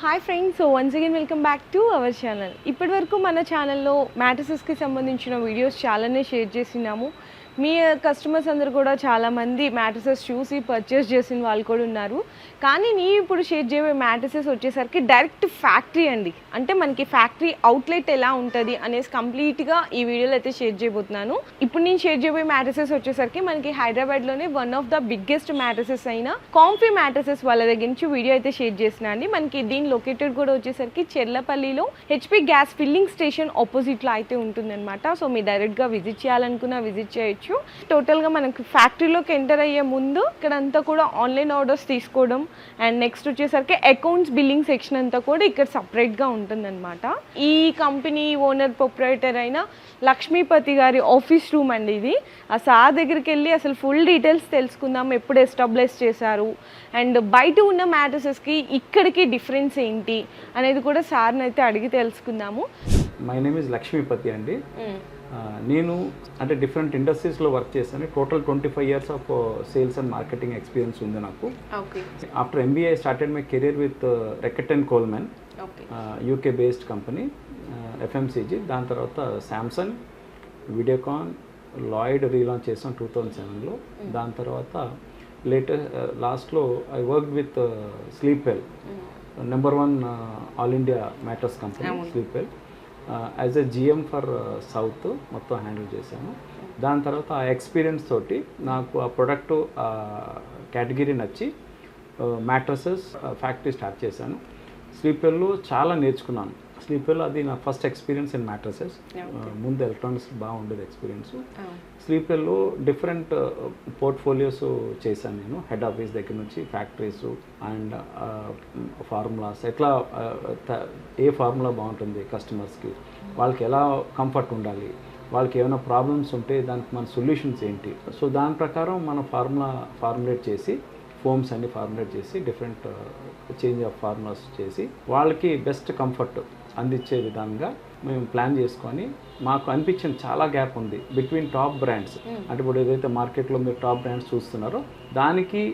Hi friends, so once again welcome back to our channel. ఇప్పటివరకు మన ఛానల్లో మ్యాట్రసెస్కి సంబంధించిన వీడియోస్ చాలానే షేర్ చేసినాము. మీ కస్టమర్స్ అందరు కూడా చాలామంది మ్యాట్రసెస్ చూసి పర్చేస్ చేసిన వాళ్ళు కూడా ఉన్నారు. కానీ నేను ఇప్పుడు షేర్ చేయబోయే మ్యాట్రసెస్ వచ్చేసరికి డైరెక్ట్ ఫ్యాక్టరీ అండి. అంటే మనకి ఫ్యాక్టరీ అవుట్లెట్ ఎలా ఉంటుంది అనేసి కంప్లీట్గా ఈ వీడియోలో అయితే షేర్ చేయబోతున్నాను. ఇప్పుడు నేను షేర్ చేయబోయే మ్యాట్రసెస్ వచ్చేసరికి మనకి హైదరాబాద్లోనే one of the biggest mattresses అయిన కాంఫీ మ్యాట్రసెస్ వాళ్ళ దగ్గర నుంచి వీడియో అయితే షేర్ చేసిన అండి. మనకి దీని లొకేటెడ్ కూడా వచ్చేసరికి చెర్లపల్లిలో హెచ్పి గ్యాస్ ఫిల్లింగ్ స్టేషన్ ఆపోజిట్లో అయితే ఉంటుందన్నమాట. సో మీరు డైరెక్ట్గా విజిట్ చేయాలనుకున్నా విజిట్ చేయొచ్చు. టోటల్గా మనకి ఫ్యాక్టరీలోకి ఎంటర్ అయ్యే ముందు ఇక్కడంతా కూడా ఆన్లైన్ ఆర్డర్స్ తీసుకోవడం అండ్ నెక్స్ట్ వచ్చేసరికి అకౌంట్స్ బిల్లింగ్ సెక్షన్ అంతా కూడా ఇక్కడ సపరేట్గా ఉంటుందన్నమాట. ఈ కంపెనీ ఓనర్ ప్రొప్రైటర్ అయిన లక్ష్మీపతి గారి ఆఫీస్ రూమ్ అండి ఇది. ఆ సార్ దగ్గరికి వెళ్ళి అసలు ఫుల్ డీటెయిల్స్ తెలుసుకుందాం, ఎప్పుడు ఎస్టాబ్లిష్ చేశారు అండ్ బయట ఉన్న మ్యాట్రసెస్కి ఇక్కడికి డిఫరెన్స్ ఏంటి అనేది కూడా సార్ని అయితే అడిగి తెలుసుకుందాము. మై నేమ్ ఇస్ లక్ష్మీపతి అండి. నేను అంటే డిఫరెంట్ ఇండస్ట్రీస్లో వర్క్ చేశాను. Total 25 years of sales and marketing experience ఉంది నాకు. After MBA I started my career with Reckitt & Coleman, UK based company, FMCG. దాని తర్వాత శాంసంగ్, వీడియోకాన్, లాయిడ్ రీలాంచ్ చేసాం 2007లో. దాని తర్వాత లాస్ట్లో I work with Sleepwell, #1 all India mattress company Sleepwell. As a GM for south మొత్తం handle చేశాను. దాని తర్వాత ఆ ఎక్స్పీరియన్స్ తోటి నాకు ఆ ప్రొడక్ట్ కేటగిరీ నచ్చి మ్యాట్రసెస్ ఫ్యాక్టరీ స్టార్ట్ చేశాను. స్లీప్వెల్లో చాలా నేర్చుకున్నాను. స్లీప్వెల్ అది నా ఫస్ట్ ఎక్స్పీరియన్స్ ఇన్ మ్యాట్రసెస్. ముందు ఎలక్ట్రానిక్స్ బాగుండేది ఎక్స్పీరియన్స్. స్లీప్వెల్లో డిఫరెంట్ పోర్ట్ఫోలియోస్ చేశాను నేను. హెడ్ ఆఫీస్ దగ్గర నుంచి ఫ్యాక్టరీస్ అండ్ ఫార్ములాస్, ఎట్లా ఏ ఫార్ములా బాగుంటుంది కస్టమర్స్కి, వాళ్ళకి ఎలా కంఫర్ట్ ఉండాలి, వాళ్ళకి ఏమైనా ప్రాబ్లమ్స్ ఉంటే దానికి మన సొల్యూషన్స్ ఏంటి. సో దాని ప్రకారం మనం ఫార్ములేట్ చేసి ఫోమ్స్ అన్ని ఫార్ములేట్ చేసి డిఫరెంట్ చేంజ్ ఆఫ్ ఫార్ములాస్ చేసి వాళ్ళకి బెస్ట్ కంఫర్ట్ అందించే విధంగా మేము ప్లాన్ చేసుకొని, మాకు అనిపించిన చాలా గ్యాప్ ఉంది బిట్వీన్ టాప్ బ్రాండ్స్. అంటే ఇప్పుడు ఏదైతే మార్కెట్లో మీరు టాప్ బ్రాండ్స్ చూస్తున్నారో దానికి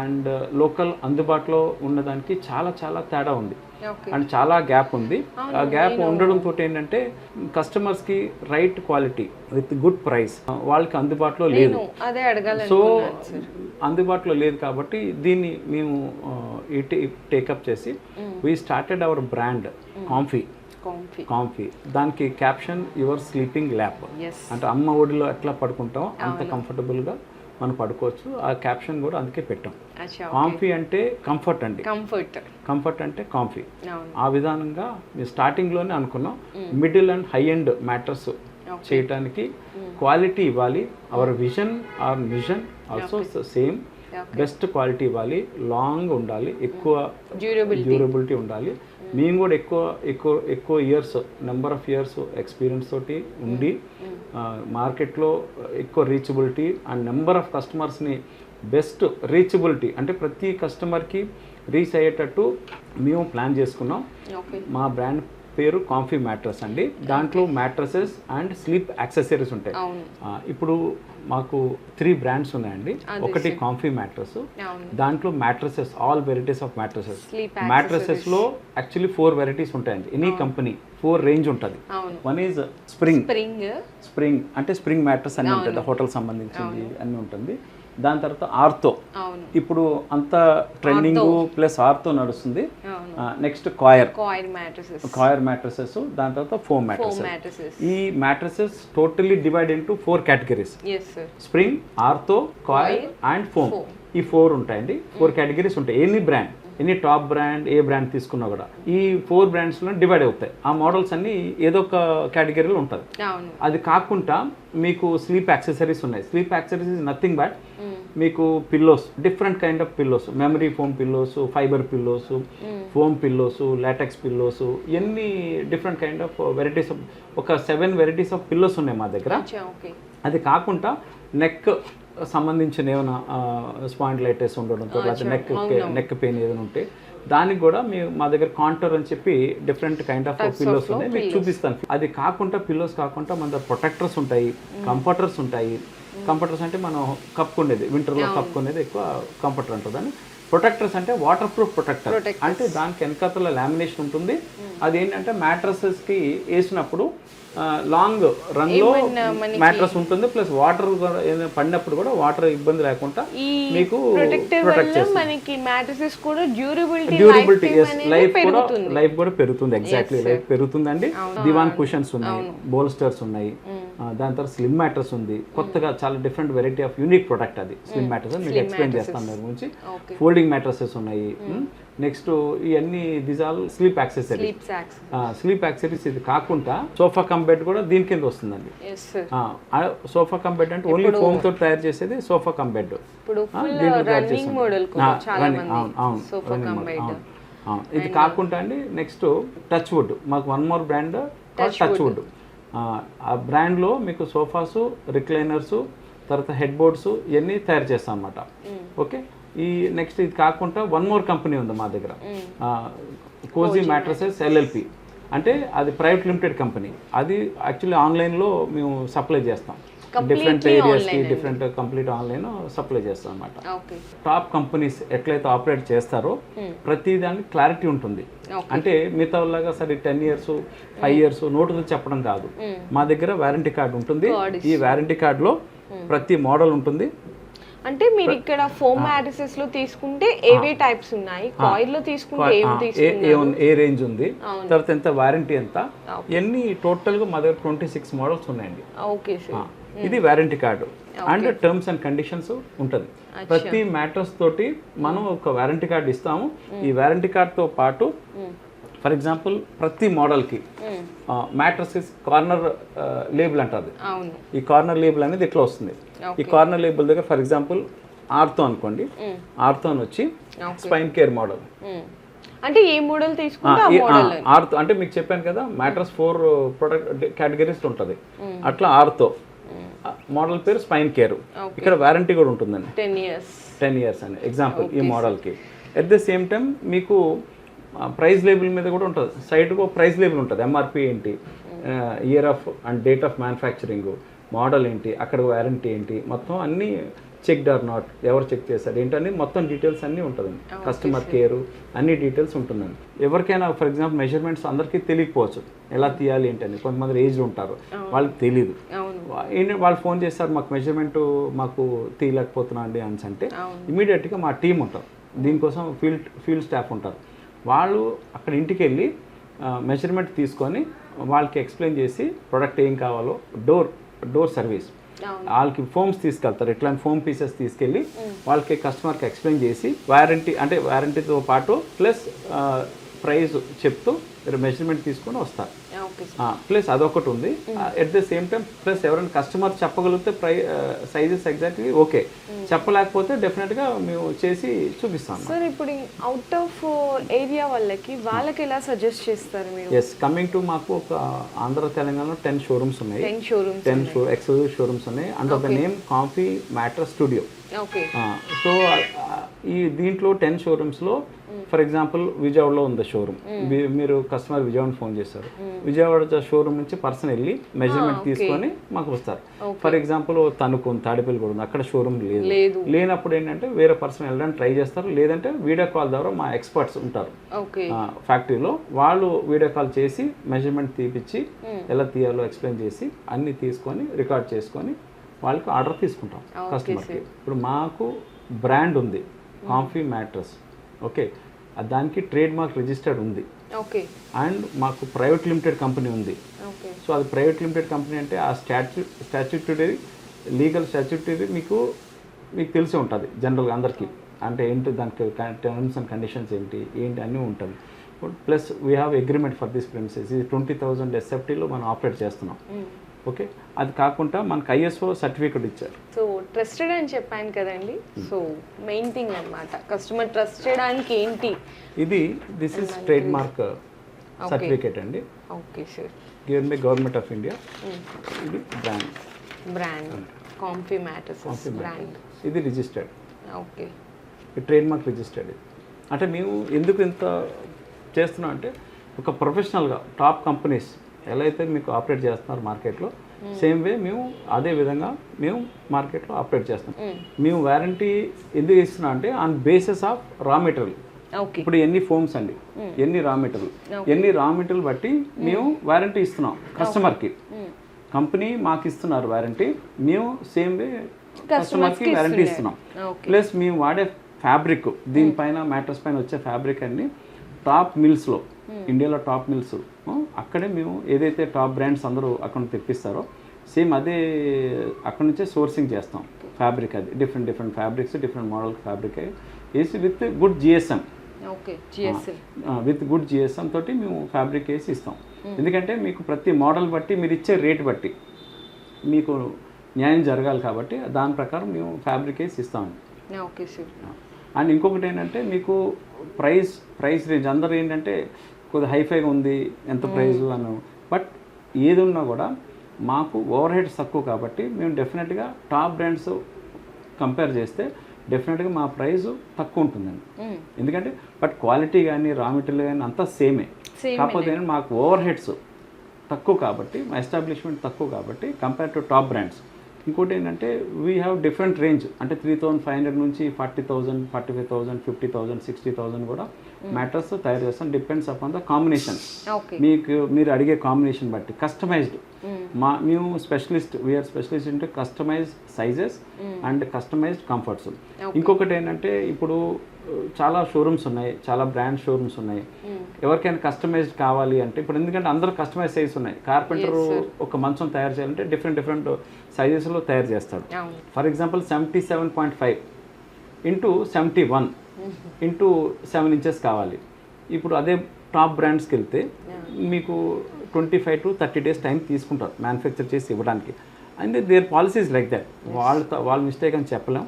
అండ్ లోకల్ అందుబాటులో ఉన్నదానికి చాలా చాలా తేడా ఉంది అండ్ చాలా గ్యాప్ ఉంది. ఆ గ్యాప్ ఉండడంతో ఏంటంటే కస్టమర్స్కి right quality with good price వాళ్ళకి అందుబాటులో లేదు. సో అందుబాటులో లేదు కాబట్టి దీన్ని మేము టేకప్ చేసి we started our brand comfy. దానికి క్యాప్షన్ యువర్ స్లీపింగ్ ల్యాప్. అంటే అమ్మ ఒడిలో ఎట్లా పడుకుంటామో అంత కంఫర్టబుల్గా మనం పడుకోవచ్చు. ఆ క్యాప్షన్ కూడా అందుకే పెట్టాం. కాంఫీ అంటే కంఫర్ట్ అండి, కంఫర్ట్ అంటే కాంఫీ. ఆ విధానంగా మేము స్టార్టింగ్లోనే అనుకున్నాం middle and high end mattress చేయటానికి క్వాలిటీ ఇవ్వాలి. Our vision also same, best quality ఇవ్వాలి, లాంగ్ ఉండాలి, ఎక్కువ డ్యూరబిలిటీ ఉండాలి. మేము కూడా ఎక్కువ years, number of years experience తోటి ఉండి మార్కెట్లో ఎక్కువ రీచబిలిటీ అండ్ నెంబర్ ఆఫ్ కస్టమర్స్ని బెస్ట్ రీచబిలిటీ అంటే ప్రతి కస్టమర్కి రీచ్ అయ్యేటట్టు మేము ప్లాన్ చేసుకున్నాం. మా బ్రాండ్ పేరు కాంఫీ మ్యాట్రస్ అండి. దాంట్లో మ్యాట్రసెస్ అండ్ స్లీప్ యాక్సెసరీస్ ఉంటాయి. ఇప్పుడు మాకు 3 బ్రాండ్స్ ఉన్నాయండి. ఒకటి కాంఫీ మ్యాట్రస్, దాంట్లో మ్యాట్రసెస్ ఆల్ వెరైటీస్ ఆఫ్ మ్యాట్రసెస్లో యాక్చువల్లీ 4 వెరైటీస్ ఉంటాయండి. ఎనీ కంపెనీ 4 రేంజ్ ఉంటుంది. వన్ ఈజ్ స్ప్రింగ్ అంటే స్ప్రింగ్ మ్యాట్రస్ అన్నీ ఉంటుంది, హోటల్ సంబంధించింది అన్నీ ఉంటుంది. దాని తర్వాత ఆర్థో, ఇప్పుడు అంత ట్రెండింగ్ ప్లస్ ఆర్థో నడుస్తుంది. నెక్స్ట్ కాయర్ మ్యాట్రసెస్, దాని తర్వాత ఫోమ్ మ్యాట్రసెస్. ఈ mattresses totally divide into 4 categories: spring, ortho, coir and foam. ఈ 4 ఉంటాయండి. 4 కేటగిరీస్ ఉంటాయి. ఎనీ టాప్ బ్రాండ్ ఏ బ్రాండ్ తీసుకున్నా కూడా ఈ 4 బ్రాండ్స్లో డివైడ్ అవుతాయి. ఆ మోడల్స్ అన్ని ఏదో ఒక కేటగిరీలో ఉంటుంది. అది కాకుండా మీకు స్లీప్ యాక్సెసరీస్ ఉన్నాయి. Sleep accessories is nothing but మీకు pillows, different kind of pillows, memory foam pillows, fibre pillows, foam pillows, latex pillows, ఇవన్నీ డిఫరెంట్ కైండ్ ఆఫ్ వెరైటీస్. ఒక 7 వెరైటీస్ ఆఫ్ పిల్లోస్ ఉన్నాయి మా దగ్గర. అది కాకుండా నెక్ సంబంధించిన ఏమైనా స్పాండిలైటిస్ ఉండడంతో లేకపోతే నెక్ పెయిన్ ఏదైనా ఉంటే దానికి కూడా మా దగ్గర కాంటోర్ అని చెప్పి డిఫరెంట్ కైండ్ ఆఫ్ పిల్లోస్ ఉన్నాయి, మీకు చూపిస్తాను. అది కాకుండా పిల్లోస్ కాకుండా మన దగ్గర ప్రొటెక్టర్స్ ఉంటాయి, కంఫర్టర్స్ ఉంటాయి. కంఫర్టర్స్ అంటే మనం కప్పుకునేది, వింటర్లో కప్పుకునేది ఎక్కువ కంఫర్టర్ ఉంటుందని. ప్రొటెక్టర్స్ అంటే వాటర్ ప్రూఫ్ ప్రొటెక్టర్ అంటే దానికి వెనకాతల లామినేషన్ ఉంటుంది. అది ఏంటంటే మ్యాట్రసెస్కి వేసినప్పుడు లాంగ్ రన్లో మ్యాట్రస్ ఉంటుంది, ప్లస్ వాటర్ పడినప్పుడు కూడా వాటర్ ఇబ్బంది లేకుండా మీకు ప్రొటెక్ట్ చేస్తుంది. మనకి మ్యాట్రసెస్ కూడా డ్యూరబిలిటీ లైఫ్ కూడా పెరుగుతుంది. ఎగ్జాక్ట్లీ లైఫ్ పెరుగుతుందండి. దివాన్ కుషన్స్ ఉన్నాయి, బోల్స్టర్స్ ఉన్నాయి, దాని తర్వాత స్లిమ్ మ్యాట్రస్ ఉంది. కొత్తగా చాలా different variety of unique product అది స్లిమ్ మ్యాట్రస్ అని మీకు ఎక్స్ప్లెయిన్ చేస్తాను దాని గురించి. ఫోల్డింగ్ మ్యాట్రసెస్ ఉన్నాయి. నెక్స్ట్ ఇవన్నీ these all sleep accessories. Sleep accessories ఇది కాకుండా సోఫా కమ్ బెడ్ కూడా దీని కింద వస్తుందండి. సోఫా కమ్ బెడ్ అంటే ఓన్లీ ఫోమ్ తో తయారు చేసేది సోఫా కమ్ బెడ్. ఇది కాకుండా అండి నెక్స్ట్ టచ్ వుడ్, మాకు one more brand touch wood. ఆ బ్రాండ్లో మీకు సోఫాసు, రిక్లైనర్సు, తర్వాత హెడ్ బోర్డ్స్ ఇవన్నీ తయారు చేస్తాం అన్నమాట. ఓకే, ఈ నెక్స్ట్ ఇది కాకుండా వన్ మోర్ కంపెనీ ఉంది మా దగ్గర, కోజీ మ్యాట్రసెస్ ఎల్ఎల్పి. అంటే అది ప్రైవేట్ లిమిటెడ్ కంపెనీ. అది యాక్చువల్లీ ఆన్లైన్లో మేము సప్లై చేస్తాం, డిఫరెంట్ ఏరియాస్కి డిఫరెంట్ కంప్లీట్ ఆన్లైన్ సప్లై చేస్తాం అనమాట. టాప్ కంపెనీస్ ఎట్లయితే ఆపరేట్ చేస్తారో ప్రతి దానికి క్లారిటీ ఉంటుంది. అంటే మిగతా లాగా సరే 10 years 5 years నోటుతో చెప్పడం కాదు. మా దగ్గర వారంటీ కార్డు ఉంటుంది. ఈ వారంటీ కార్డులో ప్రతి మోడల్ ఉంటుంది. అంటే మీరు ఇక్కడ ఫోమ్ మ్యాట్రసెస్ లో తీసుకుంటే ఏవే టైప్స్ ఉన్నాయి, కాయిల్ లో తీసుకుంటే ఏ రేంజ్ ఉంది, తర్వాత ఎంత వారంటీ ఎంత, ఇవన్నీ టోటల్ గా మా దగ్గర 26 మోడల్స్ ఉన్నాయండి. ఓకే సార్, ఇది warranty card and terms and conditions ఉంటుంది. ప్రతి మ్యాట్రస్ తోటి మనం ఒక వారంటీ కార్డు ఇస్తాము. ఈ వారంటీ కార్డుతో పాటు ఫర్ ఎగ్జాంపుల్ ప్రతి మోడల్కి మ్యాట్రసెస్ కార్నర్ లేబుల్ అంటుంది. ఈ కార్నర్ లేబుల్ అనేది ఇట్లా వస్తుంది. ఈ కార్నర్ లేబుల్ దగ్గర ఫర్ ఎగ్జాంపుల్ ఆర్థో అనుకోండి, ఆర్థో అని వచ్చి స్పైన్ కేర్ మోడల్. అంటే ఏ మోడల్ తీసుకుంటే ఆర్థో అంటే మీకు చెప్పాను కదా మ్యాట్రస్ 4 ప్రొడక్ట్ కేటగిరీస్ ఉంటుంది. అట్లా ఆర్థో మోడల్ పేరు స్పైన్ కేర్. ఇక్కడ వారంటీ కూడా ఉంటుందండి 10 years అని ఎగ్జాంపుల్ ఈ మోడల్కి. ఎట్ ద సేమ్ టైం మీకు ప్రైస్ లేబుల్ మీద కూడా ఉంటుంది. సైడ్కు ప్రైస్ లేబుల్ ఉంటుంది, ఎంఆర్పి ఏంటి, year of and date of manufacturing, model ఏంటి, అక్కడ వారంటీ ఏంటి, మొత్తం అన్నీ చెక్డ్ ఆర్ నాట్, ఎవరు చెక్ చేశారు ఏంటని మొత్తం డీటెయిల్స్ అన్నీ ఉంటుందండి. కస్టమర్ కేరు అన్ని డీటెయిల్స్ ఉంటుందండి. ఎవరికైనా ఫర్ ఎగ్జాంపుల్ మెజర్మెంట్స్ అందరికీ తెలియకపోవచ్చు ఎలా తీయాలి ఏంటని. కొంతమంది ఏజ్డ్ ఉంటారు, వాళ్ళకి తెలీదు. వాళ్ళు ఫోన్ చేస్తారు, మాకు మెజర్మెంట్ మాకు తీయలేకపోతున్నా అండి అని అంటే ఇమీడియట్గా మా టీం ఉంటారు, దీనికోసం ఫీల్డ్ స్టాఫ్ ఉంటారు. వాళ్ళు అక్కడ ఇంటికి వెళ్ళి మెజర్మెంట్ తీసుకొని వాళ్ళకి ఎక్స్ప్లెయిన్ చేసి ప్రొడక్ట్ ఏం కావాలో డోర్ సర్వీస్ వాళ్ళకి ఫోమ్స్ తీసుకెళ్తారు. ఇట్లాంటి ఫోమ్ పీసెస్ తీసుకెళ్ళి వాళ్ళకి కస్టమర్కి ఎక్స్ప్లెయిన్ చేసి వారంటీతో పాటు ప్లస్ ప్రైస్ చెప్తూ మెజర్మెంట్ తీసుకొని వస్తారు. ప్లస్ అదొకటి ఉంది. At the same time plus ఎవరైనా కస్టమర్ చెప్పగలిగితే సైజెస్ ఎగ్జాక్ట్లీ ఓకే, చెప్పలేకపోతే డెఫినెట్గా మేము చేసి చూపిస్తాం. సార్ ఇప్పుడు అవుట్ ఆఫ్ ఏరియా వాళ్ళకి ఎలా సజెస్ట్ చేస్తారు మీరు? ఎస్, కమింగ్ టు మాకు ఒక ఆంధ్ర తెలంగాణలో 10 షోరూమ్స్ ఉన్నాయి. 10 ఎక్స్క్లూజివ్ షోరూమ్స్ ఉన్నాయి under the name comfy mattress studio. So ఈ దీంట్లో 10 షోరూమ్స్లో ఫర్ ఎగ్జాంపుల్ విజయవాడలో ఉంది షోరూమ్. మీరు కస్టమర్ విజయవాడ ఫోన్ చేస్తారు, విజయవాడ షోరూమ్ నుంచి పర్సన్ వెళ్ళి మెజర్మెంట్ తీసుకొని మాకు వస్తారు. ఫర్ ఎగ్జాంపుల్ తణుకు తాడిపల్లి కూడా ఉంది, అక్కడ షోరూమ్ లేనప్పుడు ఏంటంటే వేరే పర్సన్ వెళ్ళడానికి ట్రై చేస్తారు. లేదంటే వీడియో కాల్ ద్వారా మా ఎక్స్పర్ట్స్ ఉంటారు ఫ్యాక్టరీలో, వాళ్ళు వీడియో కాల్ చేసి మెజర్మెంట్ తీపిచ్చి ఎలా తీయాలో ఎక్స్ప్లెయిన్ చేసి అన్ని తీసుకొని రికార్డ్ చేసుకొని వాళ్ళకి ఆర్డర్ తీసుకుంటాం కస్టమర్కి. ఇప్పుడు మాకు బ్రాండ్ ఉంది కాంఫీ మ్యాట్రస్, ఓకే, దానికి ట్రేడ్ మార్క్ రిజిస్టర్డ్ ఉంది. అండ్ మాకు ప్రైవేట్ లిమిటెడ్ కంపెనీ ఉంది. సో అది ప్రైవేట్ లిమిటెడ్ కంపెనీ అంటే ఆ స్టాట్యూటరీ లీగల్ స్టాట్యూటరీ మీకు తెలిసి ఉంటుంది జనరల్గా అందరికీ. అంటే ఏంటి దానికి టర్మ్స్ అండ్ కండిషన్స్ ఏంటి అన్నీ ఉంటుంది. Plus we have agreement for this premises. ఇది 20,000 SFTలో మనం ఆపరేట్ చేస్తున్నాం. ఓకే, అది కాకుండా మనకు ISO సర్టిఫికేట్ ఇచ్చారు. సో ట్రస్టెడ్ అని చెప్పాను కదండి, సో మెయిన్ థింగ్ అన్నమాట కస్టమర్ ట్రస్ట్ చేయడానికి ఏంటి this is trademark certificate అండి. Okay sir, given by government of India. ఇది బ్రాండ్ కాంఫీ మ్యాట్రసెస్ బ్రాండ్, ఇది రిజిస్టర్డ్. ఓకే, ఈ ట్రేడ్ మార్క్ రిజిస్టర్డ్. అంటే మేము ఎందుకు ఇంత చేస్తున్నాం అంటే ఒక ప్రొఫెషనల్గా టాప్ కంపెనీస్ ఎలా అయితే మీకు ఆపరేట్ చేస్తున్నారు మార్కెట్లో, సేమ్ వే మేము అదే విధంగా మేము మార్కెట్లో ఆపరేట్ చేస్తాం. మేము వారంటీ ఎందుకు ఇస్తున్నాం అంటే on basis of raw material. ఇప్పుడు ఎన్ని ఫోమ్స్ అండి, ఎన్ని రా మెటీరియల్ బట్టి మేము వారంటీ ఇస్తున్నాం కస్టమర్కి. కంపెనీ మాకు ఇస్తున్నారు వారంటీ, మేము సేమ్ వే కస్టమర్కి వారంటీ ఇస్తున్నాం. ప్లస్ మేము వాడే ఫ్యాబ్రిక్, దీనిపైన మ్యాట్రస్ పైన వచ్చే ఫ్యాబ్రిక్ అన్ని టాప్ మిల్స్లో, ఇండియాలో టాప్ మిల్స్, అక్కడే మేము ఏదైతే టాప్ బ్రాండ్స్ అందరూ అక్కడ తెప్పిస్తారో సేమ్ అదే అక్కడ నుంచే సోర్సింగ్ చేస్తాం ఫ్యాబ్రిక్. అది different fabrics, different model fabric వేసి with good GSM, with good GSM తోటి మేము ఫ్యాబ్రిక్ వేసి ఇస్తాం. ఎందుకంటే మీకు ప్రతి మోడల్ బట్టి మీరు ఇచ్చే రేట్ బట్టి మీకు న్యాయం జరగాలి కాబట్టి దాని ప్రకారం మేము ఫ్యాబ్రిక్ వేసి ఇస్తామండి. Okay sir. అండ్ ఇంకొకటి ఏంటంటే మీకు ప్రైస్ రేంజ్ అందరూ ఏంటంటే కొద్దిగా హైఫైగా ఉంది ఎంత ప్రైస్ అను, బట్ ఏది ఉన్నా కూడా మాకు ఓవర్ హెడ్స్ తక్కువ కాబట్టి మేము డెఫినెట్గా టాప్ బ్రాండ్స్ కంపేర్ చేస్తే డెఫినెట్గా మా ప్రైస్ తక్కువ ఉంటుందండి. ఎందుకంటే బట్ క్వాలిటీ కానీ రా మెటీరియల్ కానీ అంతా సేమే, కాకపోతే మాకు ఓవర్ హెడ్స్ తక్కువ కాబట్టి, మా ఎస్టాబ్లిష్మెంట్ తక్కువ కాబట్టి కంపేర్ టు టాప్ బ్రాండ్స్. ఇంకోటి ఏంటంటే వీ హ్యావ్ డిఫరెంట్ రేంజ్, అంటే 3,500 నుంచి 40,000, 45,000, 50,000, 60,000 కూడా మ్యాటర్స్ తయారు చేస్తాం. డిపెండ్స్ అపాన్ ద కాంబినేషన్, మీరు అడిగే కాంబినేషన్ బట్టి కస్టమైజ్డ్. మేము వీఆర్ స్పెషలిస్ట్ అంటే customized sizes and customized comforts. ఇంకొకటి ఏంటంటే ఇప్పుడు చాలా షోరూమ్స్ ఉన్నాయి, చాలా బ్రాండ్ షోరూమ్స్ ఉన్నాయి. ఎవరికైనా కస్టమైజ్డ్ కావాలి అంటే ఇప్పుడు ఎందుకంటే అందరూ కస్టమైజ్ సైజ్ ఉన్నాయి. కార్పెంటర్ ఒక మంచం తయారు చేయాలంటే డిఫరెంట్ సైజెస్లో తయారు చేస్తాడు. For example 77.5 into 71 into 7 inches కావాలి. ఇప్పుడు అదే టాప్ బ్రాండ్స్కి వెళ్తే మీకు 25 to 30 days టైం తీసుకుంటారు మ్యానుఫ్యాక్చర్ చేసి ఇవ్వడానికి. And there policies like that, వాళ్ళ మిస్టేక్ అని చెప్పలేం.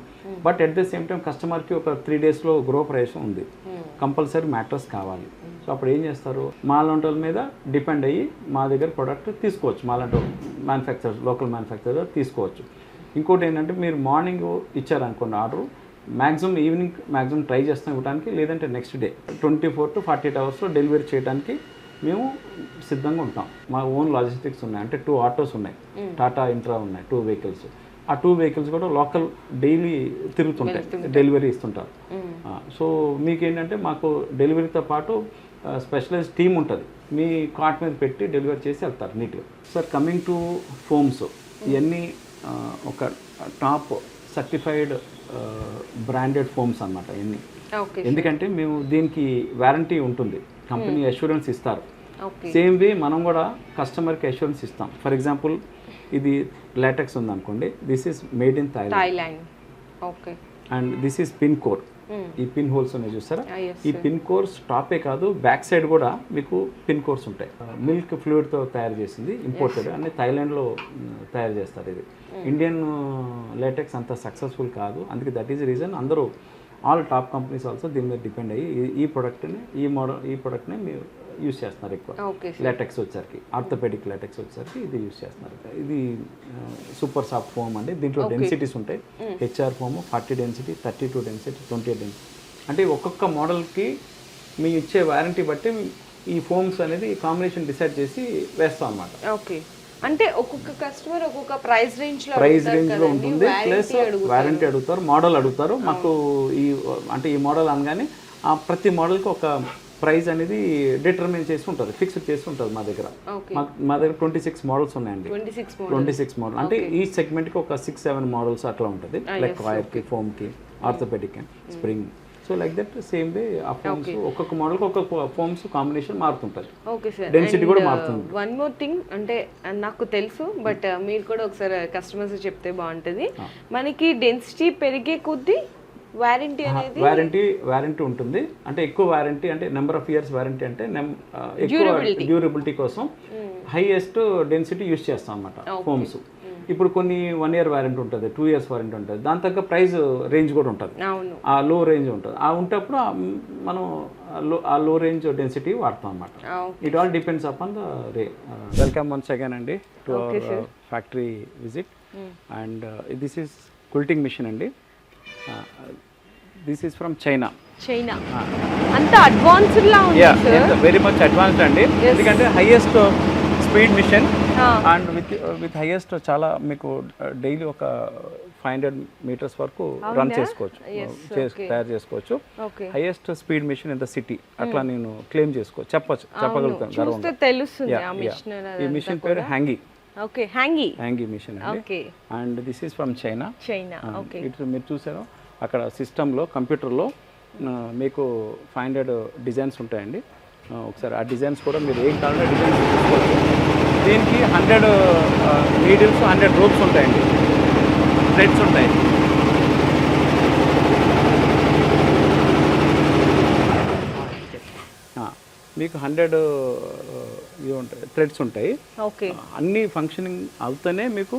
But at the same time కస్టమర్కి ఒక 3 daysలో గృహప్రవేశం ఉంది, కంపల్సరీ మ్యాట్రస్ కావాలి. సో అప్పుడు ఏం చేస్తారు, మాలాంటి వాళ్ళ మీద డిపెండ్ అయ్యి మా దగ్గర ప్రోడక్ట్ తీసుకోవచ్చు, మాలాంటి మ్యానుఫ్యాక్చరర్, లోకల్ మ్యానుఫ్యాక్చరర్ తీసుకోవచ్చు. ఇంకోటి ఏంటంటే మీరు మార్నింగ్ ఇచ్చారనుకోండి order, maximum evening maximum try చేస్తాం ఇవ్వడానికి, లేదంటే next day 24 to 48 hours delivery చేయడానికి మేము సిద్ధంగా ఉంటాం. మా ఓన్ లాజిస్టిక్స్ ఉన్నాయి, అంటే 2 ఆటోస్ ఉన్నాయి, టాటా ఇంట్రా ఉన్నాయి, 2 vehicles. ఆ 2 vehicles కూడా లోకల్ డైలీ తిరుగుతుంటాయి, డెలివరీ ఇస్తుంటారు. సో మీకేంటంటే మాకు డెలివరీతో పాటు స్పెషలైజ్డ్ టీమ్ ఉంటుంది, మీ కార్ట్ మీద పెట్టి డెలివరీ చేసి వెళ్తారు నీట్గా. సార్ కమింగ్ టు ఫోమ్స్, ఇవన్నీ ఒక టాప్ సర్టిఫైడ్ బ్రాండెడ్ ఫోమ్స్ అన్నమాట ఇవన్నీ. ఎందుకంటే మేము దీనికి వారంటీ ఉంటుంది, కంపెనీ అష్యూరెన్స్ ఇస్తారు. సేమ్ వే మనం కూడా కస్టమర్కి అష్యూరెన్స్ ఇస్తాం. ఫర్ ఎగ్జాంపుల్ ఇది లాటెక్స్ ఉందనుకోండి, this is made in Thailand, and this is pin core. ఈ పిన్ హోల్స్ ఉన్నాయి చూస్తారా, ఈ పిన్ కోర్స్ టాపే కాదు బ్యాక్ సైడ్ కూడా మీకు పిన్ కోర్స్ ఉంటాయి. మిల్క్ ఫ్లూయిడ్తో తయారు చేసింది, ఇంపోర్టెడ్, అన్ని థాయిలాండ్లో తయారు చేస్తారు. ఇది ఇండియన్ లాటెక్స్ అంత సక్సెస్ఫుల్ కాదు, అందుకే దట్ ఈస్ రీజన్ అందరూ ఆల్ టాప్ కంపెనీస్ ఆల్సో దీని మీద డిపెండ్ అయ్యి ఈ ప్రోడక్ట్ని మీరు యూస్ చేస్తున్నారు ఎక్కువ. లాటెక్స్ వచ్చేసరికి ఆర్థోపెడిక్ లాటెక్స్ వచ్చేసరికి ఇది యూస్ చేస్తున్నారు. ఇది సూపర్ సాఫ్ట్ ఫోమ్ అండి, దీంట్లో డెన్సిటీస్ ఉంటాయి. HR foam 40 density, 32 density, 28 density. అంటే ఒక్కొక్క మోడల్కి మీ ఇచ్చే వారంటీ బట్టి ఈ ఫోమ్స్ అనేది కాంబినేషన్ డిసైడ్ చేసి వేస్తాం అన్నమాట. ఓకే, అంటే ఒక్కొక్క కస్టమర్ ఒక్కొక్క ప్రైస్ రేంజ్ లో ఉంటుంది, ప్లస్ వారంటీ అడుగుతారు, మోడల్ అడుగుతారు. మాకు ఈ మోడల్ అనగానే ప్రతి మోడల్కి ఒక ప్రైస్ అనేది డిటర్మిన్ చేసి ఉంటుంది, ఫిక్స్డ్ చేసి ఉంటుంది మా దగ్గర. మా దగ్గర 26 మోడల్స్ ఉన్నాయండి, 26 మోడల్. అంటే ఈ సెగ్మెంట్కి ఒక 6-7 మోడల్స్ అట్లా ఉంటుంది, లైక్ వైర్కి, ఫోమ్కి, orthopaedic, spring. So like that same way ఆ ఫోమ్స్ ఒక్కొక్క మోడల్కి ఒక్కొక్క ఫోమ్స్ కాంబినేషన్ మారుతుంటుంది. ఓకే సార్, డెన్సిటీ కూడా మారుతుంది. వన్ మోర్ థింగ్, అంటే నాకు తెలుసు బట్ మీరు కూడా ఒకసారి కస్టమర్స్ చెప్తే బాగుంటుంది. మనకి డెన్సిటీ పెరిగే కొద్దీ వారంటీ అనేది వారంటీ ఉంటుంది. అంటే ఎక్కువ వారంటీ అంటే నెంబర్ ఆఫ్ ఇయర్స్ వారంటీ, అంటే ఎక్కువ డ్యూరబిలిటీ కోసం హైయెస్ట్ డెన్సిటీ యూస్ చేస్తాం అన్నమాట ఫోమ్స్. ఇప్పుడు కొన్ని 1 year వారంటీ ఉంటుంది, 2 years వారంటీ ఉంటుంది, దాని తగ్గ ప్రైస్ రేంజ్ కూడా ఉంటుంది, ఆ లో రేంజ్ ఉంటుంది. ఆ ఉంటప్పుడు మనం ఆ లో రేంజ్ డెన్సిటీ వాడతాం అన్నమాట. It all depends upon the ray. Welcome once again అండి to our factory visit. And this is quilting machine అండి. This is from China. అంత అడ్వాన్స్డ్ లా ఉంది, వెరీ మచ్ అడ్వాన్స్డ్ అండి. ఎందుకంటే highest speed machine and with highest చాలా మీకు daily ఒక 500 meters వరకు రన్ చేసుకోవచ్చు, తయారు చేసుకోవచ్చు. Highest speed mission in the city అట్లా నేను క్లెయిమ్ చెప్పగలుగుతాను గర్వంగా. తెలుస్తుంది ఈ మిషన్ పేరు హ్యాంగీ. ఓకే, హ్యాంగీ మిషన్ అండి. And this is from China. ఇటు మీరు చూసారు అక్కడ సిస్టంలో కంప్యూటర్లో మీకు 500 డిజైన్స్ ఉంటాయండి. ఒకసారి ఆ డిజైన్స్ కూడా మీరు ఏం కావాలంటే డిజైన్స్ తీసుకోవచ్చు. దీనికి 100 నీడిల్స్ 100 రోప్స్ ఉంటాయండి, థ్రెడ్స్ ఉంటాయి. మీకు 100 ఇవి ఉంటాయి, థ్రెడ్స్ ఉంటాయి. అన్ని ఫంక్షనింగ్ అవుతూనే మీకు